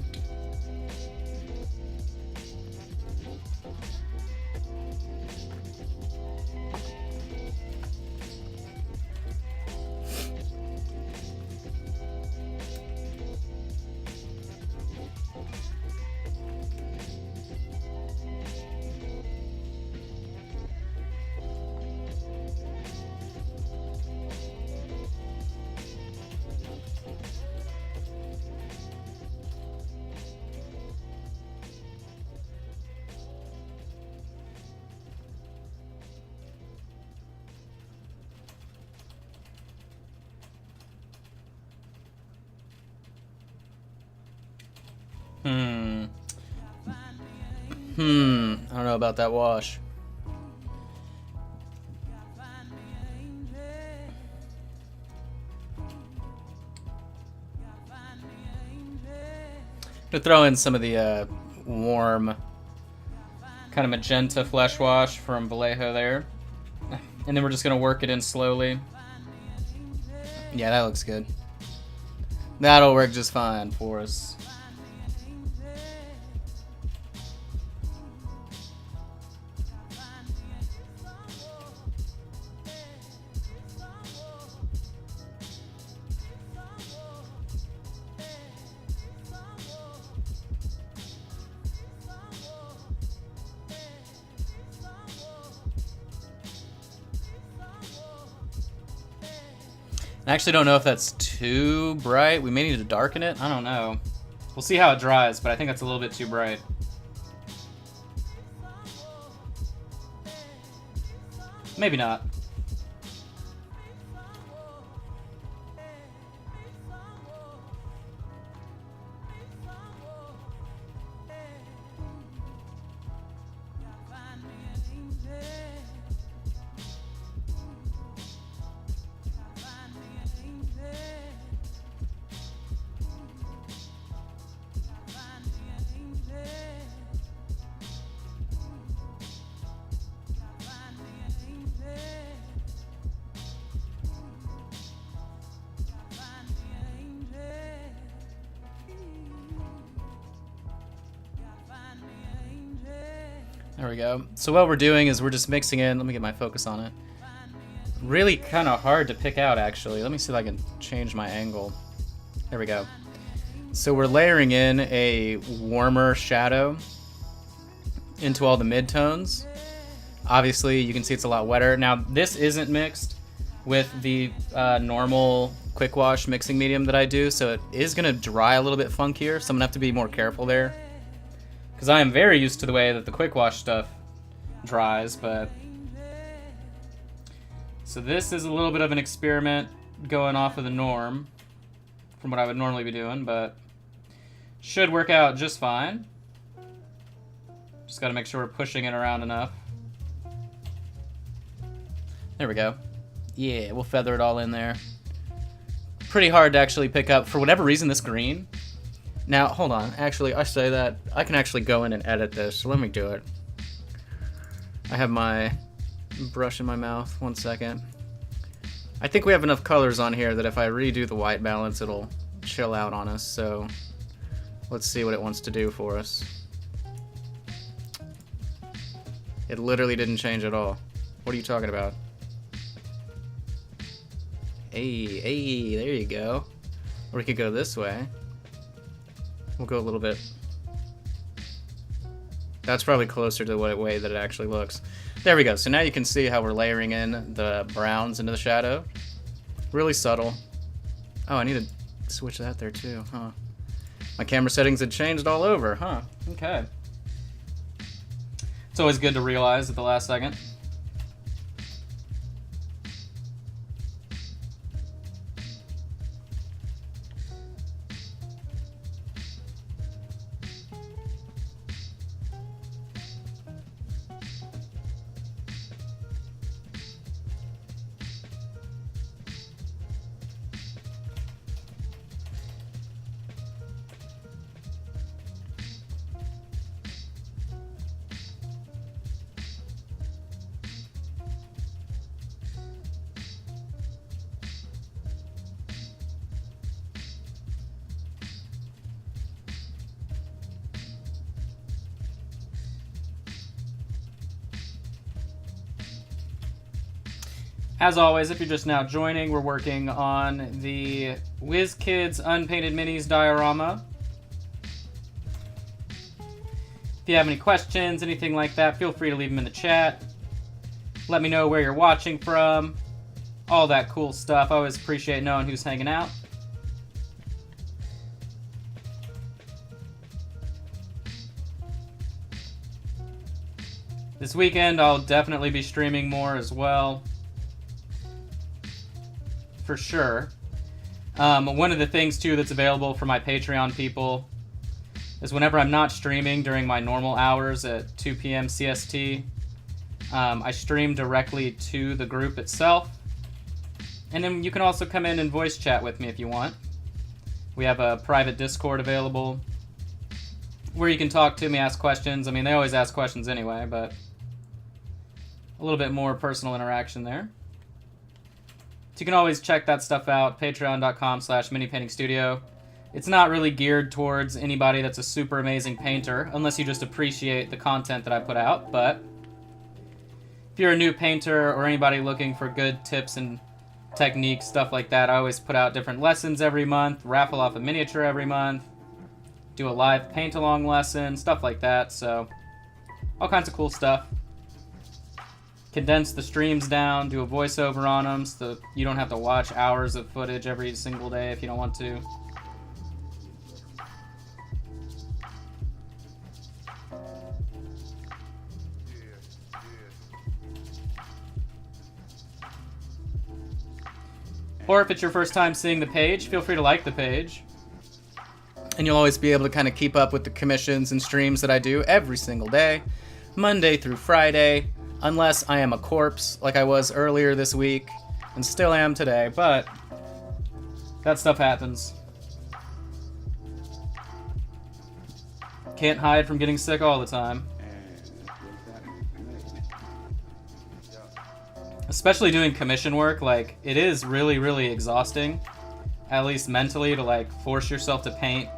I don't know about that wash. To throw in some of the warm kind of magenta flesh wash from Vallejo there. And then we're just gonna work it in slowly. Yeah, that looks good. That'll work just fine for us. I actually don't know if that's too bright. We may need to darken it. I don't know. We'll see how it dries, but I think that's a little bit too bright. Maybe not. There we go. So what we're doing is we're just mixing in. Let me get my focus on it. Really kind of hard to pick out, actually. Let me see if I can change my angle. There we go. So we're layering in a warmer shadow into all the midtones. Obviously, you can see it's a lot wetter. Now, this isn't mixed with the normal quick wash mixing medium that I do, so it is going to dry a little bit funkier, so I'm going to have to be more careful there. Because I am very used to the way that the quick wash stuff dries, but... So this is a little bit of an experiment going off of the norm from what I would normally be doing, but should work out just fine. Just got to make sure we're pushing it around enough. There we go. Yeah, we'll feather it all in there. Pretty hard to actually pick up. For whatever reason, this green... Now, hold on. Actually, I say that. I can actually go in and edit this, so let me do it. I have my brush in my mouth. 1 second. I think we have enough colors on here that if I redo the white balance, it'll chill out on us, so let's see what it wants to do for us. It literally didn't change at all. What are you talking about? Hey, there you go. Or we could go this way. We'll go a little bit. That's probably closer to the way that it actually looks. There we go. So now you can see how we're layering in the browns into the shadow. Really subtle. Oh, I need to switch that there too, huh? My camera settings had changed all over, huh? Okay. It's always good to realize at the last second. As always, if you're just now joining, we're working on the Wizkids Unpainted Minis Diorama. If you have any questions, anything like that, feel free to leave them in the chat. Let me know where you're watching from. All that cool stuff. I always appreciate knowing who's hanging out. This weekend, I'll definitely be streaming more as well. For sure. One of the things, too, that's available for my Patreon people is whenever I'm not streaming during my normal hours at 2 p.m. CST, I stream directly to the group itself. And then you can also come in and voice chat with me if you want. We have a private Discord available where you can talk to me, ask questions. I mean, they always ask questions anyway, but a little bit more personal interaction there. So you can always check that stuff out, patreon.com/minipaintingstudio. It's not really geared towards anybody that's a super amazing painter, unless you just appreciate the content that I put out, but if you're a new painter or anybody looking for good tips and techniques, stuff like that, I always put out different lessons every month, raffle off a miniature every month, do a live paint-along lesson, stuff like that, so all kinds of cool stuff. condense the streams down, do a voiceover on them so you don't have to watch hours of footage every single day if you don't want to. Or if it's your first time seeing the page, feel free to like the page. And you'll always be able to kind of keep up with the commissions and streams that I do every single day, Monday through Friday, unless I am a corpse like I was earlier this week, and still am today, but that stuff happens. Can't hide from getting sick all the time. Especially doing commission work, like, it is really, really exhausting, at least mentally, to, like, force yourself to paint.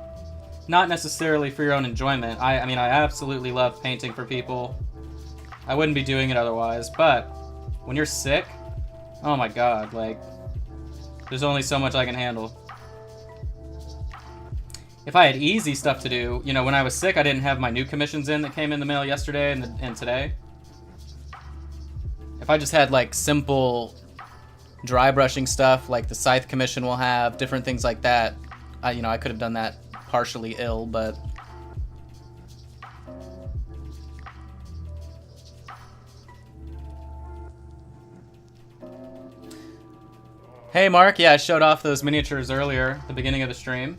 Not necessarily for your own enjoyment. I mean, I absolutely love painting for people. I wouldn't be doing it otherwise, but when you're sick, oh my god, like, there's only so much I can handle. If I had easy stuff to do, you know, when I was sick, I didn't have my new commissions in that came in the mail yesterday and today. If I just had, like, simple dry brushing stuff, like the scythe commission will have, different things like that, you know, I could have done that partially ill, but... Hey, Mark. Yeah, I showed off those miniatures earlier at the beginning of the stream.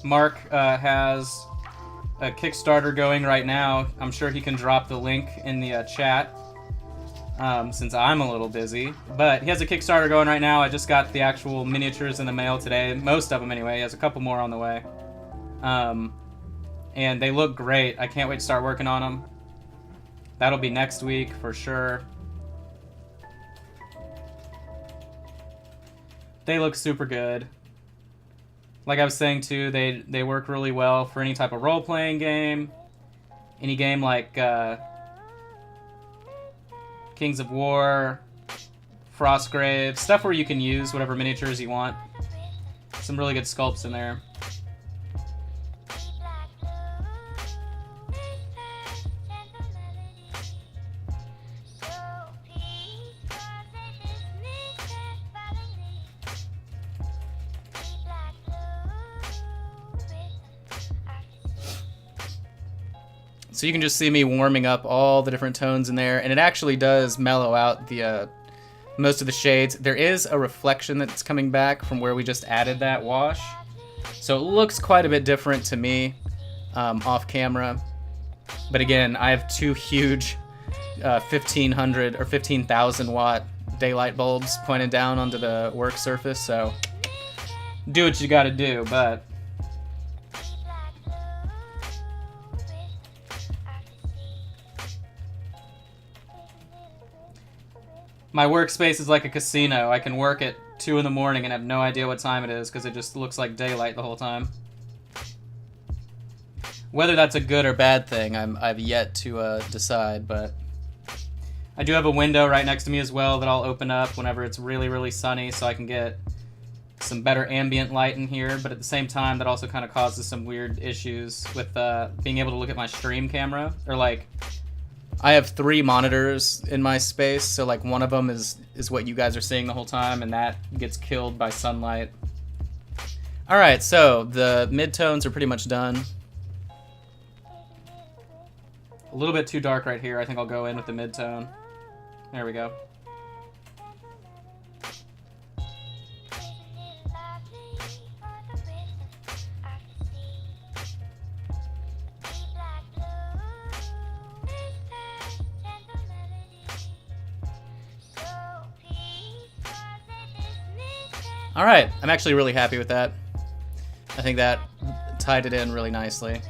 Mark has a Kickstarter going right now. I'm sure he can drop the link in the chat since I'm a little busy. But he has a Kickstarter going right now. I just got the actual miniatures in the mail today. Most of them anyway. He has a couple more on the way. And they look great. I can't wait to start working on them. That'll be next week for sure. They look super good. Like I was saying too, they work really well for any type of role-playing game. Any game like Kings of War, Frostgrave, stuff where you can use whatever miniatures you want. Some really good sculpts in there. So you can just see me warming up all the different tones in there, and it actually does mellow out the most of the shades. There is a reflection that's coming back from where we just added that wash, so it looks quite a bit different to me off camera. But again, I have two huge 1500 or 15,000 watt daylight bulbs pointed down onto the work surface, so do what you gotta do. But my workspace is like a casino. I can work at 2 in the morning and have no idea what time it is because it just looks like daylight the whole time. Whether that's a good or bad thing, I've yet to decide, but I do have a window right next to me as well that I'll open up whenever it's really, really sunny so I can get some better ambient light in here, but at the same time that also kind of causes some weird issues with being able to look at my stream camera, or like... I have 3 monitors in my space, so like one of them is what you guys are seeing the whole time, and that gets killed by sunlight. Alright, so the midtones are pretty much done. A little bit too dark right here. I think I'll go in with the midtone. There we go. Alright, I'm actually really happy with that. I think that tied it in really nicely.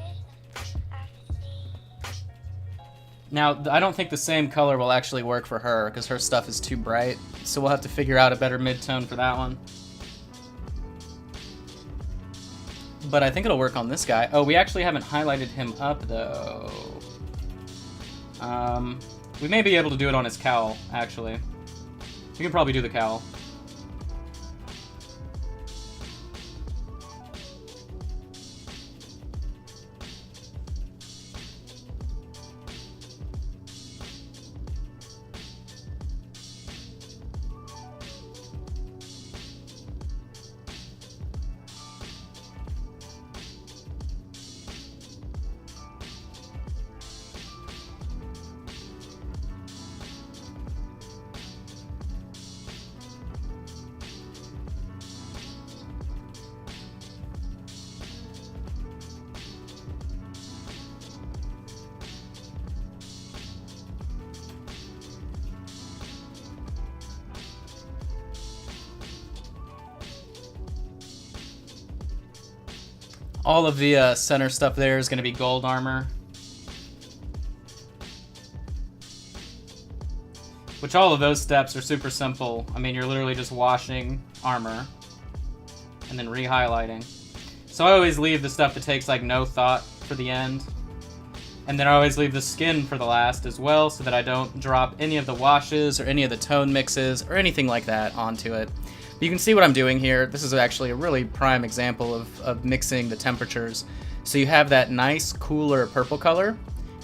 Now, I don't think the same color will actually work for her, because her stuff is too bright, so we'll have to figure out a better mid-tone for that one. But I think it'll work on this guy. Oh, we actually haven't highlighted him up, though. We may be able to do it on his cowl, actually. We can probably do the cowl. All of the center stuff there is going to be gold armor. Which all of those steps are super simple. I mean, you're literally just washing armor and then re-highlighting. So I always leave the stuff that takes like no thought for the end. And then I always leave the skin for the last as well, so that I don't drop any of the washes or any of the tone mixes or anything like that onto it. But you can see what I'm doing here. This is actually a really prime example of mixing the temperatures. So you have that nice, cooler purple color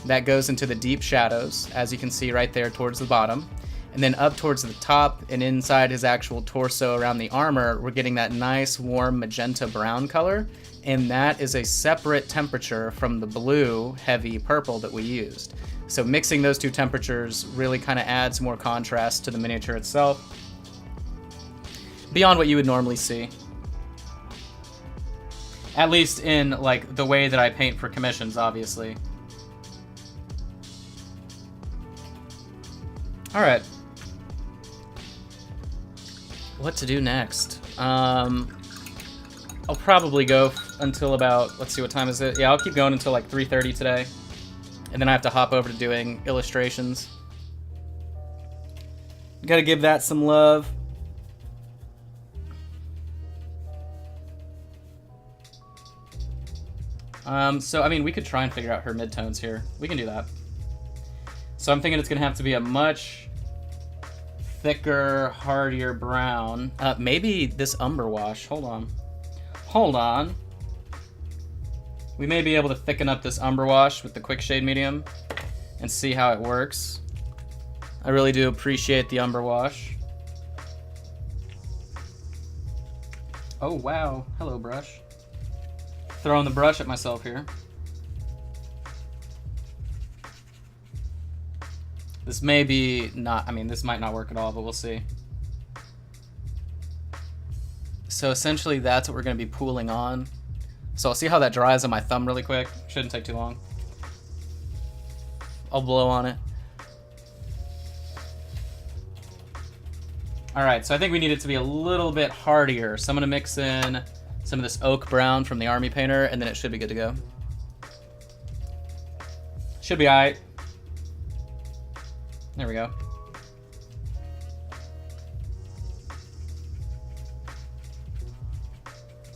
that goes into the deep shadows, as you can see right there towards the bottom. And then up towards the top and inside his actual torso around the armor, we're getting that nice, warm magenta brown color. And that is a separate temperature from the blue, heavy purple that we used. So mixing those two temperatures really kind of adds more contrast to the miniature itself, beyond what you would normally see. At least in like the way that I paint for commissions, obviously. All right. What to do next? I'll probably go until about, let's see, what time is it? Yeah, I'll keep going until like 3:30 today. And then I have to hop over to doing illustrations. Gotta give that some love. So, I mean, we could try and figure out her midtones here. We can do that. So I'm thinking it's gonna have to be a much thicker, hardier brown. Maybe this umber wash. Hold on. Hold on. We may be able to thicken up this umber wash with the quick shade medium and see how it works. I really do appreciate the umber wash. Oh, wow. Hello, brush. Throwing the brush at myself here. This may be not, I mean, this might not work at all, but we'll see. So essentially that's what we're going to be pooling on. So I'll see how that dries on my thumb really quick. Shouldn't take too long. I'll blow on it. Alright, so I think we need it to be a little bit hardier. So I'm going to mix in some of this oak brown from the Army Painter, and then it should be good to go. Should be alright. There we go.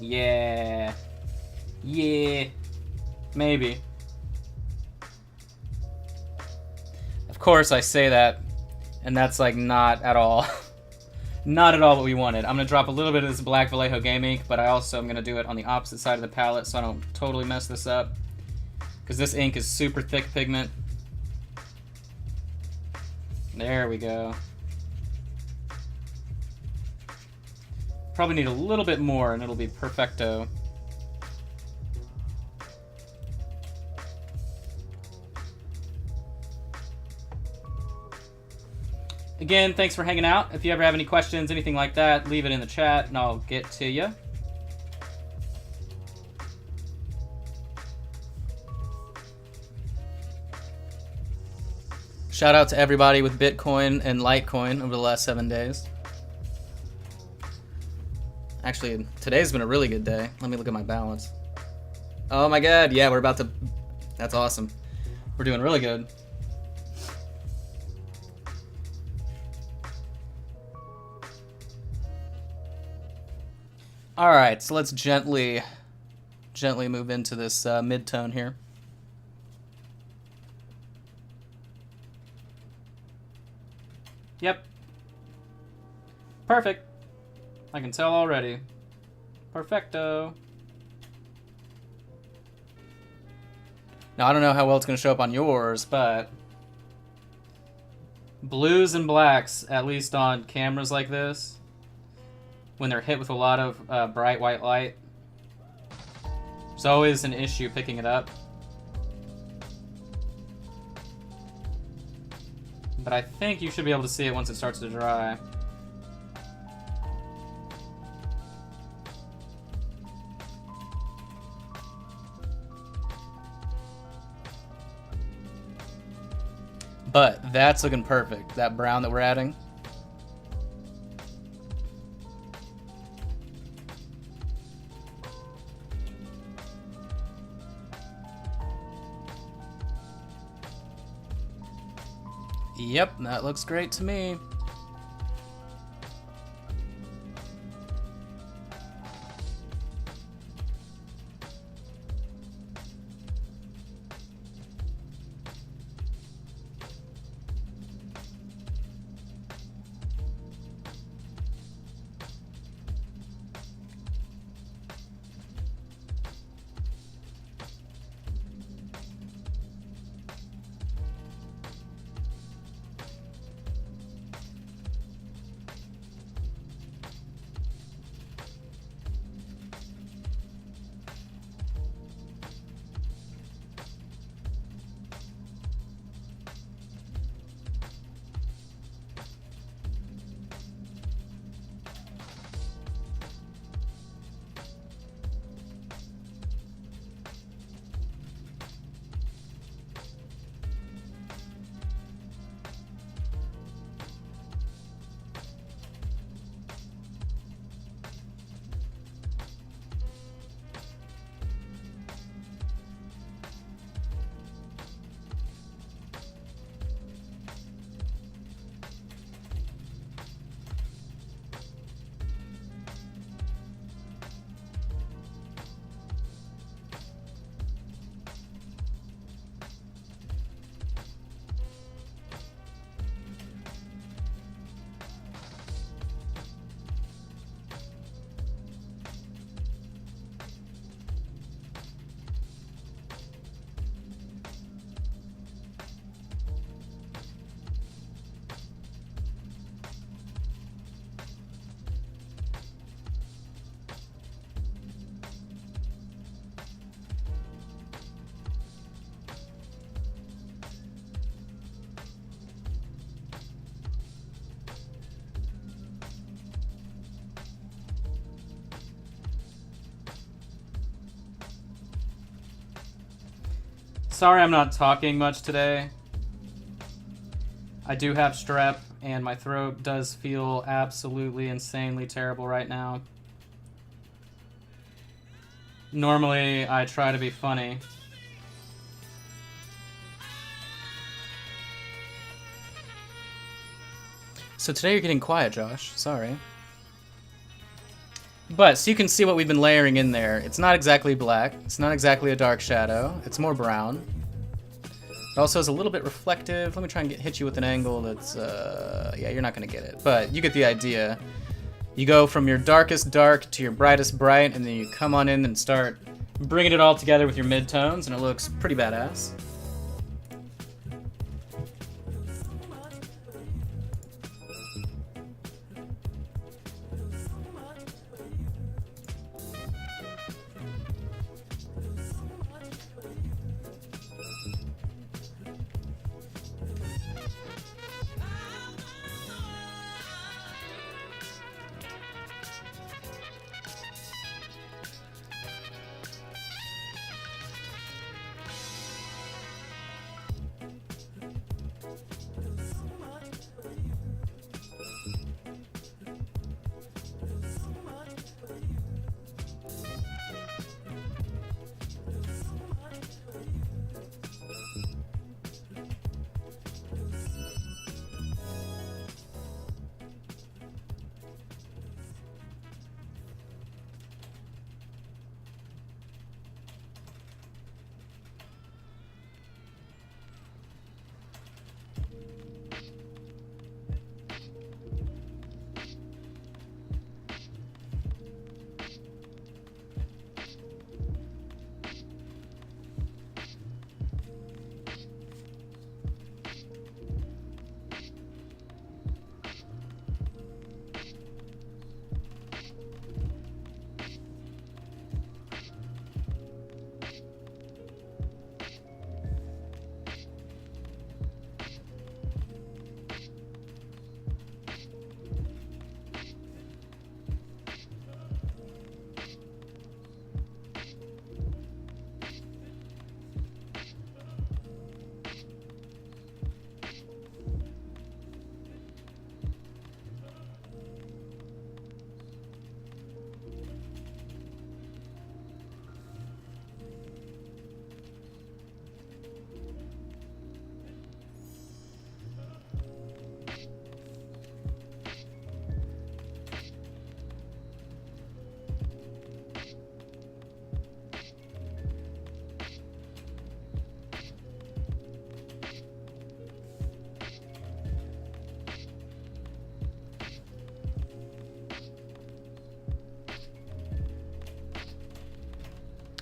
Yeah. Yeah. Maybe. Of course I say that, and that's like not at all. Not at all what we wanted. I'm gonna drop a little bit of this black Vallejo game ink, but I also am gonna do it on the opposite side of the palette so I don't totally mess this up. Because this ink is super thick pigment. There we go. Probably need a little bit more and it'll be perfecto. Again, thanks for hanging out. If you ever have any questions, anything like that, leave it in the chat and I'll get to you. Shout out to everybody with Bitcoin and Litecoin over the last 7 days. Actually, today's been a really good day. Let me look at my balance. Oh my god, yeah, we're about to... That's awesome. We're doing really good. Alright, so let's gently move into this mid-tone here. Yep. Perfect. I can tell already. Perfecto. Now, I don't know how well it's going to show up on yours, but blues and blacks, at least on cameras like this, when they're hit with a lot of bright white light, there's always an issue picking it up. But I think you should be able to see it once it starts to dry. But that's looking perfect, that brown that we're adding. Yep, that looks great to me. Sorry I'm not talking much today. I do have strep, and my throat does feel absolutely insanely terrible right now. Normally, I try to be funny. So today you're getting quiet, Josh. Sorry. But, so you can see what we've been layering in there. It's not exactly black. It's not exactly a dark shadow. It's more brown. It also is a little bit reflective. Let me try and hit you with an angle that's, yeah, you're not going to get it. But you get the idea. You go from your darkest dark to your brightest bright, and then you come on in and start bringing it all together with your midtones, and it looks pretty badass.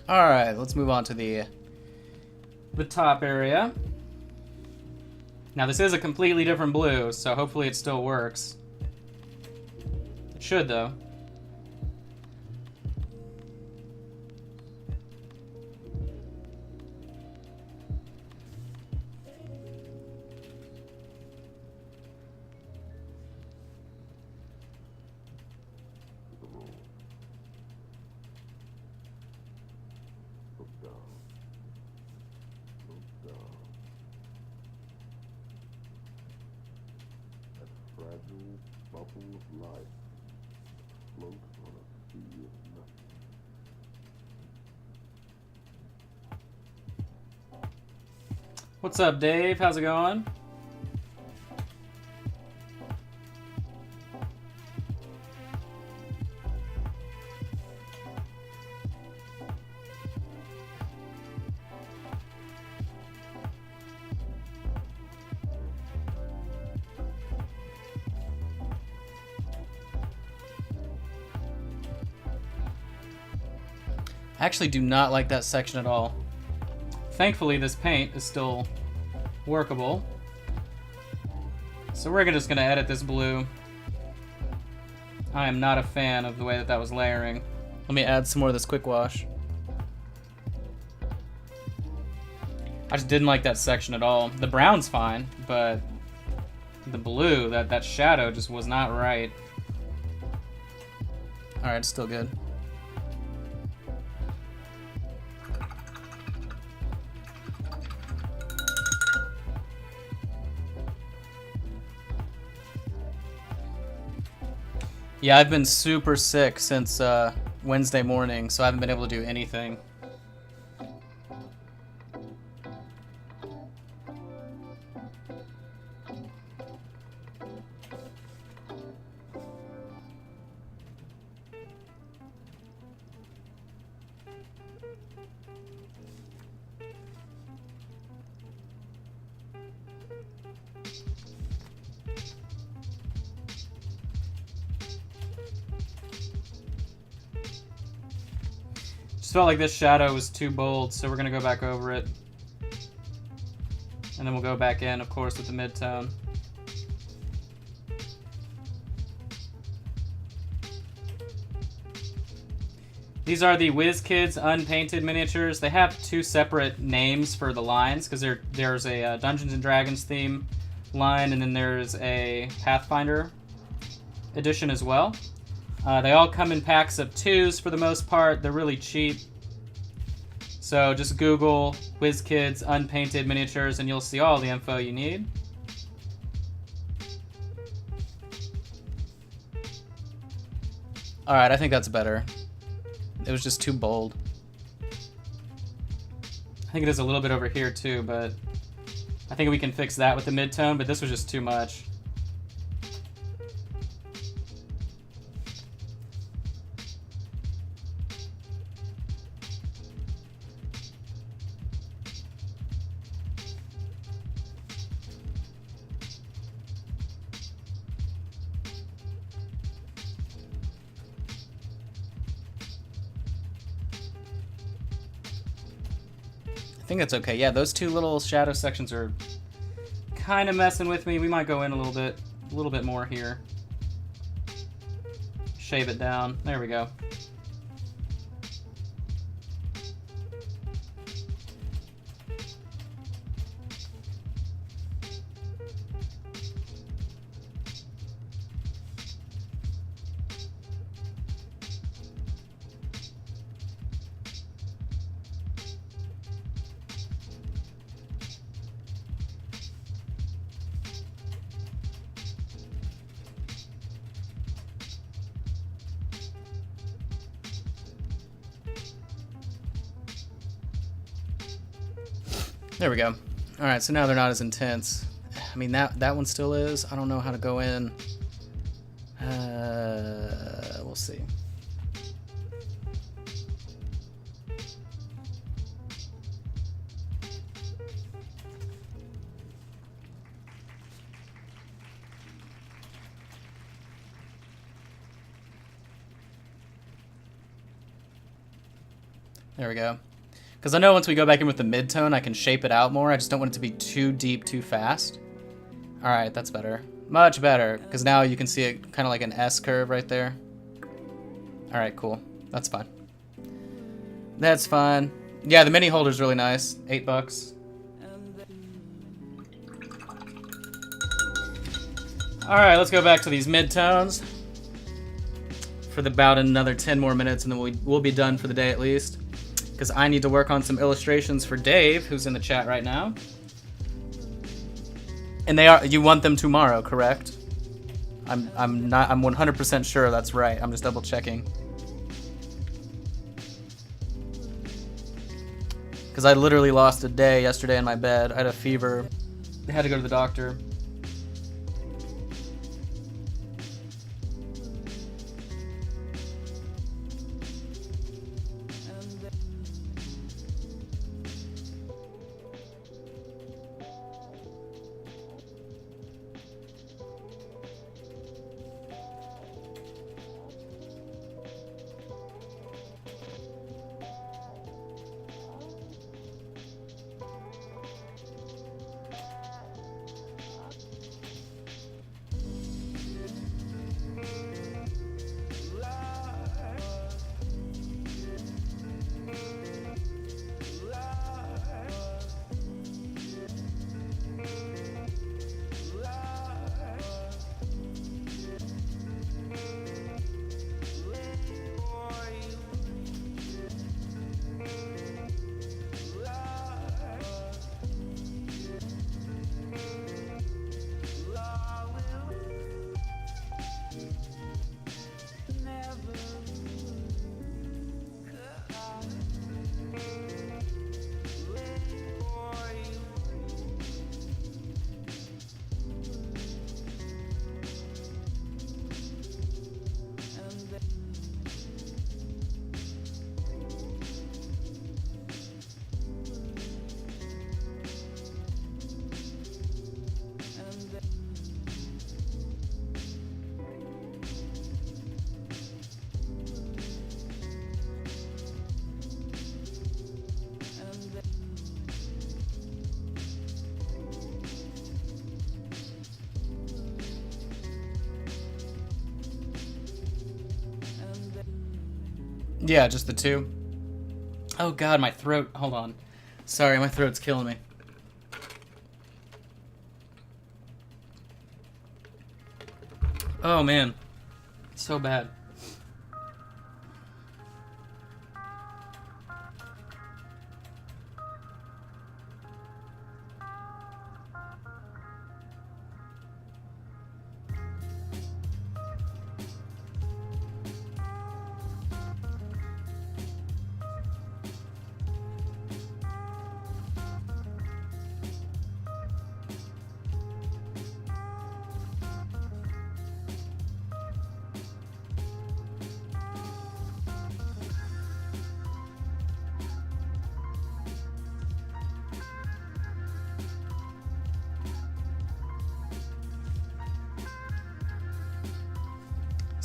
All right, let's move on to the top area. Now this is a completely different blue, so hopefully it still works. It should though. Fragile bubble of life float on a sea of nothing. What's up, Dave? How's it going? I actually do not like that section at all. Thankfully, this paint is still workable. So we're just gonna edit this blue. I am not a fan of the way that that was layering. Let me add some more of this quick wash. I just didn't like that section at all. The brown's fine, but the blue, that shadow just was not right. All right, it's still good. Yeah, I've been super sick since Wednesday morning, so I haven't been able to do anything. Just felt like this shadow was too bold, so we're gonna go back over it. And then we'll go back in, of course, with the mid-tone. These are the Wizkids Unpainted miniatures. They have two separate names for the lines, because there's a Dungeons & Dragons theme line, and then there's a Pathfinder edition as well. They all come in packs of 2s for the most part. They're really cheap. So just Google Wizkids Unpainted miniatures and you'll see all the info you need. Alright, I think that's better. It was just too bold. I think it is a little bit over here too, but I think we can fix that with the mid-tone, but this was just too much. I think that's okay. Yeah, those two little shadow sections are kind of messing with me. We might go in a little bit more here. Shave it down. There we go. There we go. All right, so now they're not as intense. I mean, that one still is. I don't know how to go in. We'll see. There we go. Because I know once we go back in with the mid-tone, I can shape it out more. I just don't want it to be too deep too fast. Alright, that's better. Much better. Because now you can see it kind of like an S curve right there. Alright, cool. That's fine. That's fine. Yeah, the mini holder's really nice. $8. Alright, let's go back to these mid-tones. For about another 10 more minutes, and then we'll be done for the day at least. Because I need to work on some illustrations for Dave, who's in the chat right now. And you want them tomorrow, correct? I'm 100% sure that's right. I'm just double checking. Because I literally lost a day yesterday in my bed. I had a fever. I had to go to the doctor. Yeah, just the two. Oh god, my throat. Hold on. Sorry, my throat's killing me. Oh man. So bad.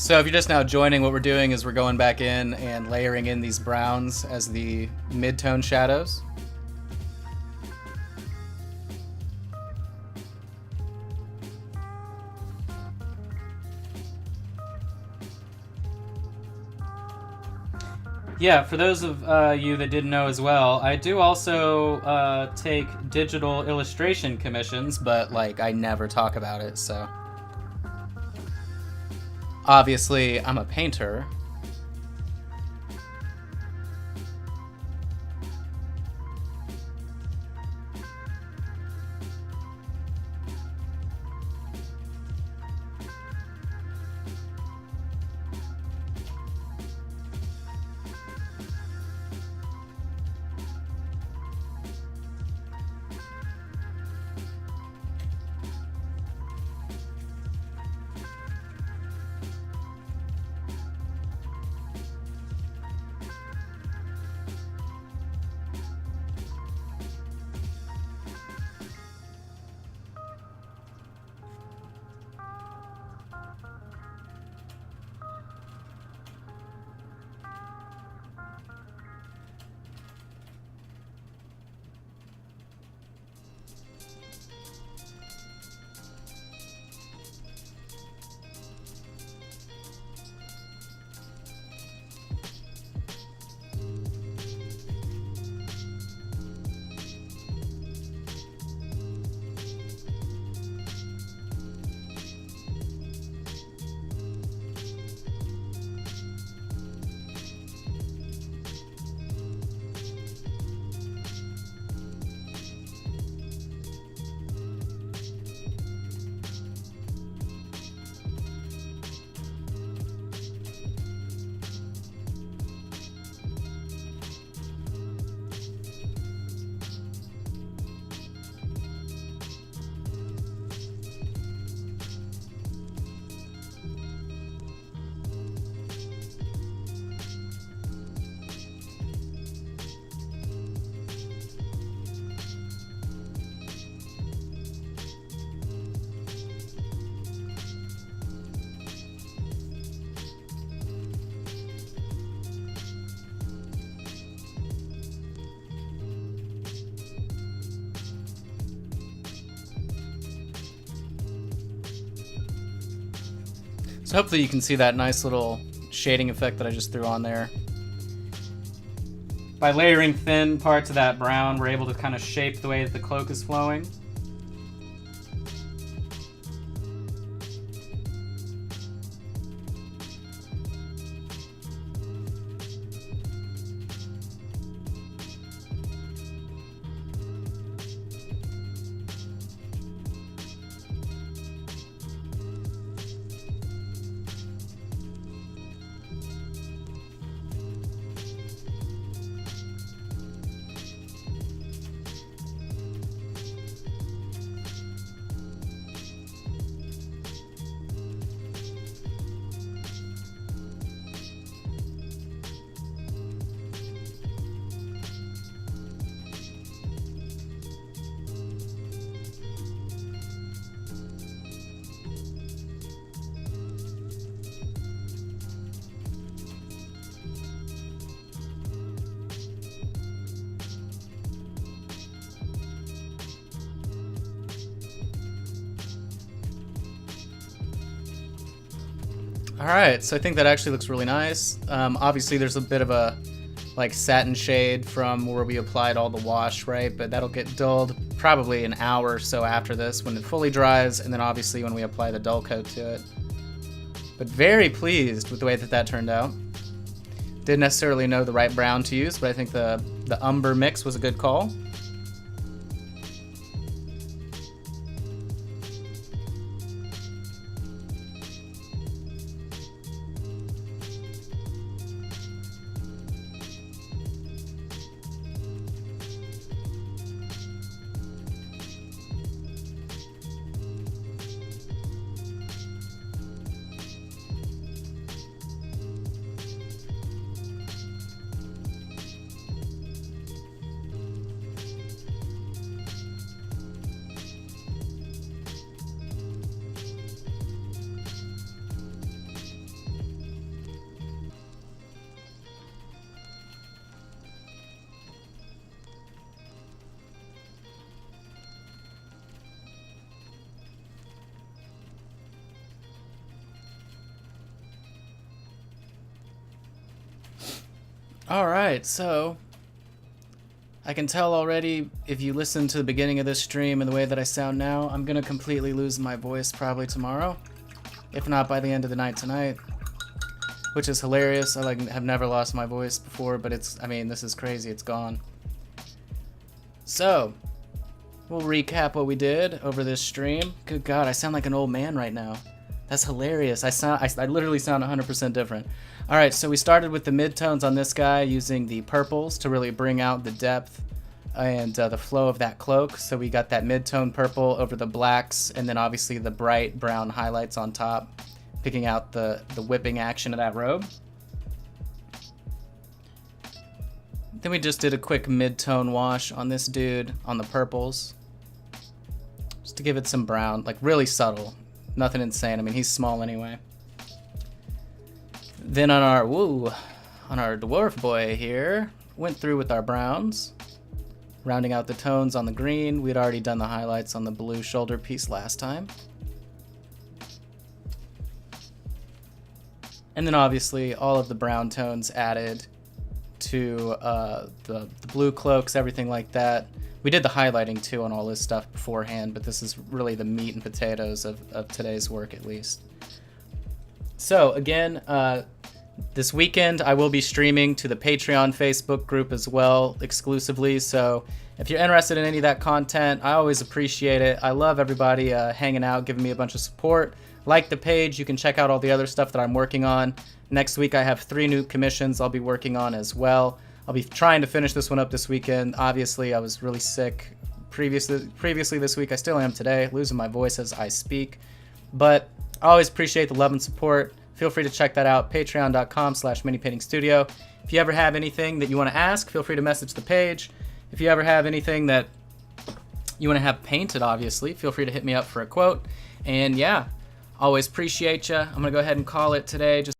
So if you're just now joining, what we're doing is we're going back in and layering in these browns as the mid-tone shadows. Yeah, for those of you that didn't know as well, I do also take digital illustration commissions, but like I never talk about it, so... Obviously, I'm a painter. So hopefully you can see that nice little shading effect that I just threw on there. By layering thin parts of that brown, we're able to kind of shape the way that the cloak is flowing. Alright, so I think that actually looks really nice. Obviously there's a bit of a like satin shade from where we applied all the wash, right? But that'll get dulled probably an hour or so after this when it fully dries, and then obviously when we apply the dull coat to it. But very pleased with the way that that turned out. Didn't necessarily know the right brown to use, but I think the umber mix was a good call. Alright, so I can tell already if you listen to the beginning of this stream and the way that I sound now, I'm gonna completely lose my voice probably tomorrow, if not by the end of the night tonight, which is hilarious. I have never lost my voice before, but I mean, this is crazy, it's gone. So, we'll recap what we did over this stream. Good God, I sound like an old man right now. That's hilarious. I literally sound 100% different. All right, so we started with the midtones on this guy using the purples to really bring out the depth and the flow of that cloak. So we got that midtone purple over the blacks, and then obviously the bright brown highlights on top, picking out the whipping action of that robe. Then we just did a quick mid-tone wash on this dude on the purples, just to give it some brown, like really subtle. Nothing insane. I mean, he's small anyway. Then on our dwarf boy here, went through with our browns, rounding out the tones on the green. We'd already done the highlights on the blue shoulder piece last time. And then obviously all of the brown tones added to the blue cloaks, everything like that. We did the highlighting too on all this stuff beforehand, but this is really the meat and potatoes of today's work at least. So again, this weekend I will be streaming to the Patreon Facebook group as well exclusively, so if you're interested in any of that content, I always appreciate it. I love everybody hanging out, giving me a bunch of support. Like the page, you can check out all the other stuff that I'm working on. Next week I have 3 new commissions I'll be working on as well. I'll be trying to finish this one up this weekend. Obviously, I was really sick previously this week. I still am today, losing my voice as I speak. But I always appreciate the love and support. Feel free to check that out, patreon.com/minipaintingstudio. If you ever have anything that you want to ask, feel free to message the page. If you ever have anything that you want to have painted, obviously, feel free to hit me up for a quote. And yeah, always appreciate you. I'm going to go ahead and call it today. Just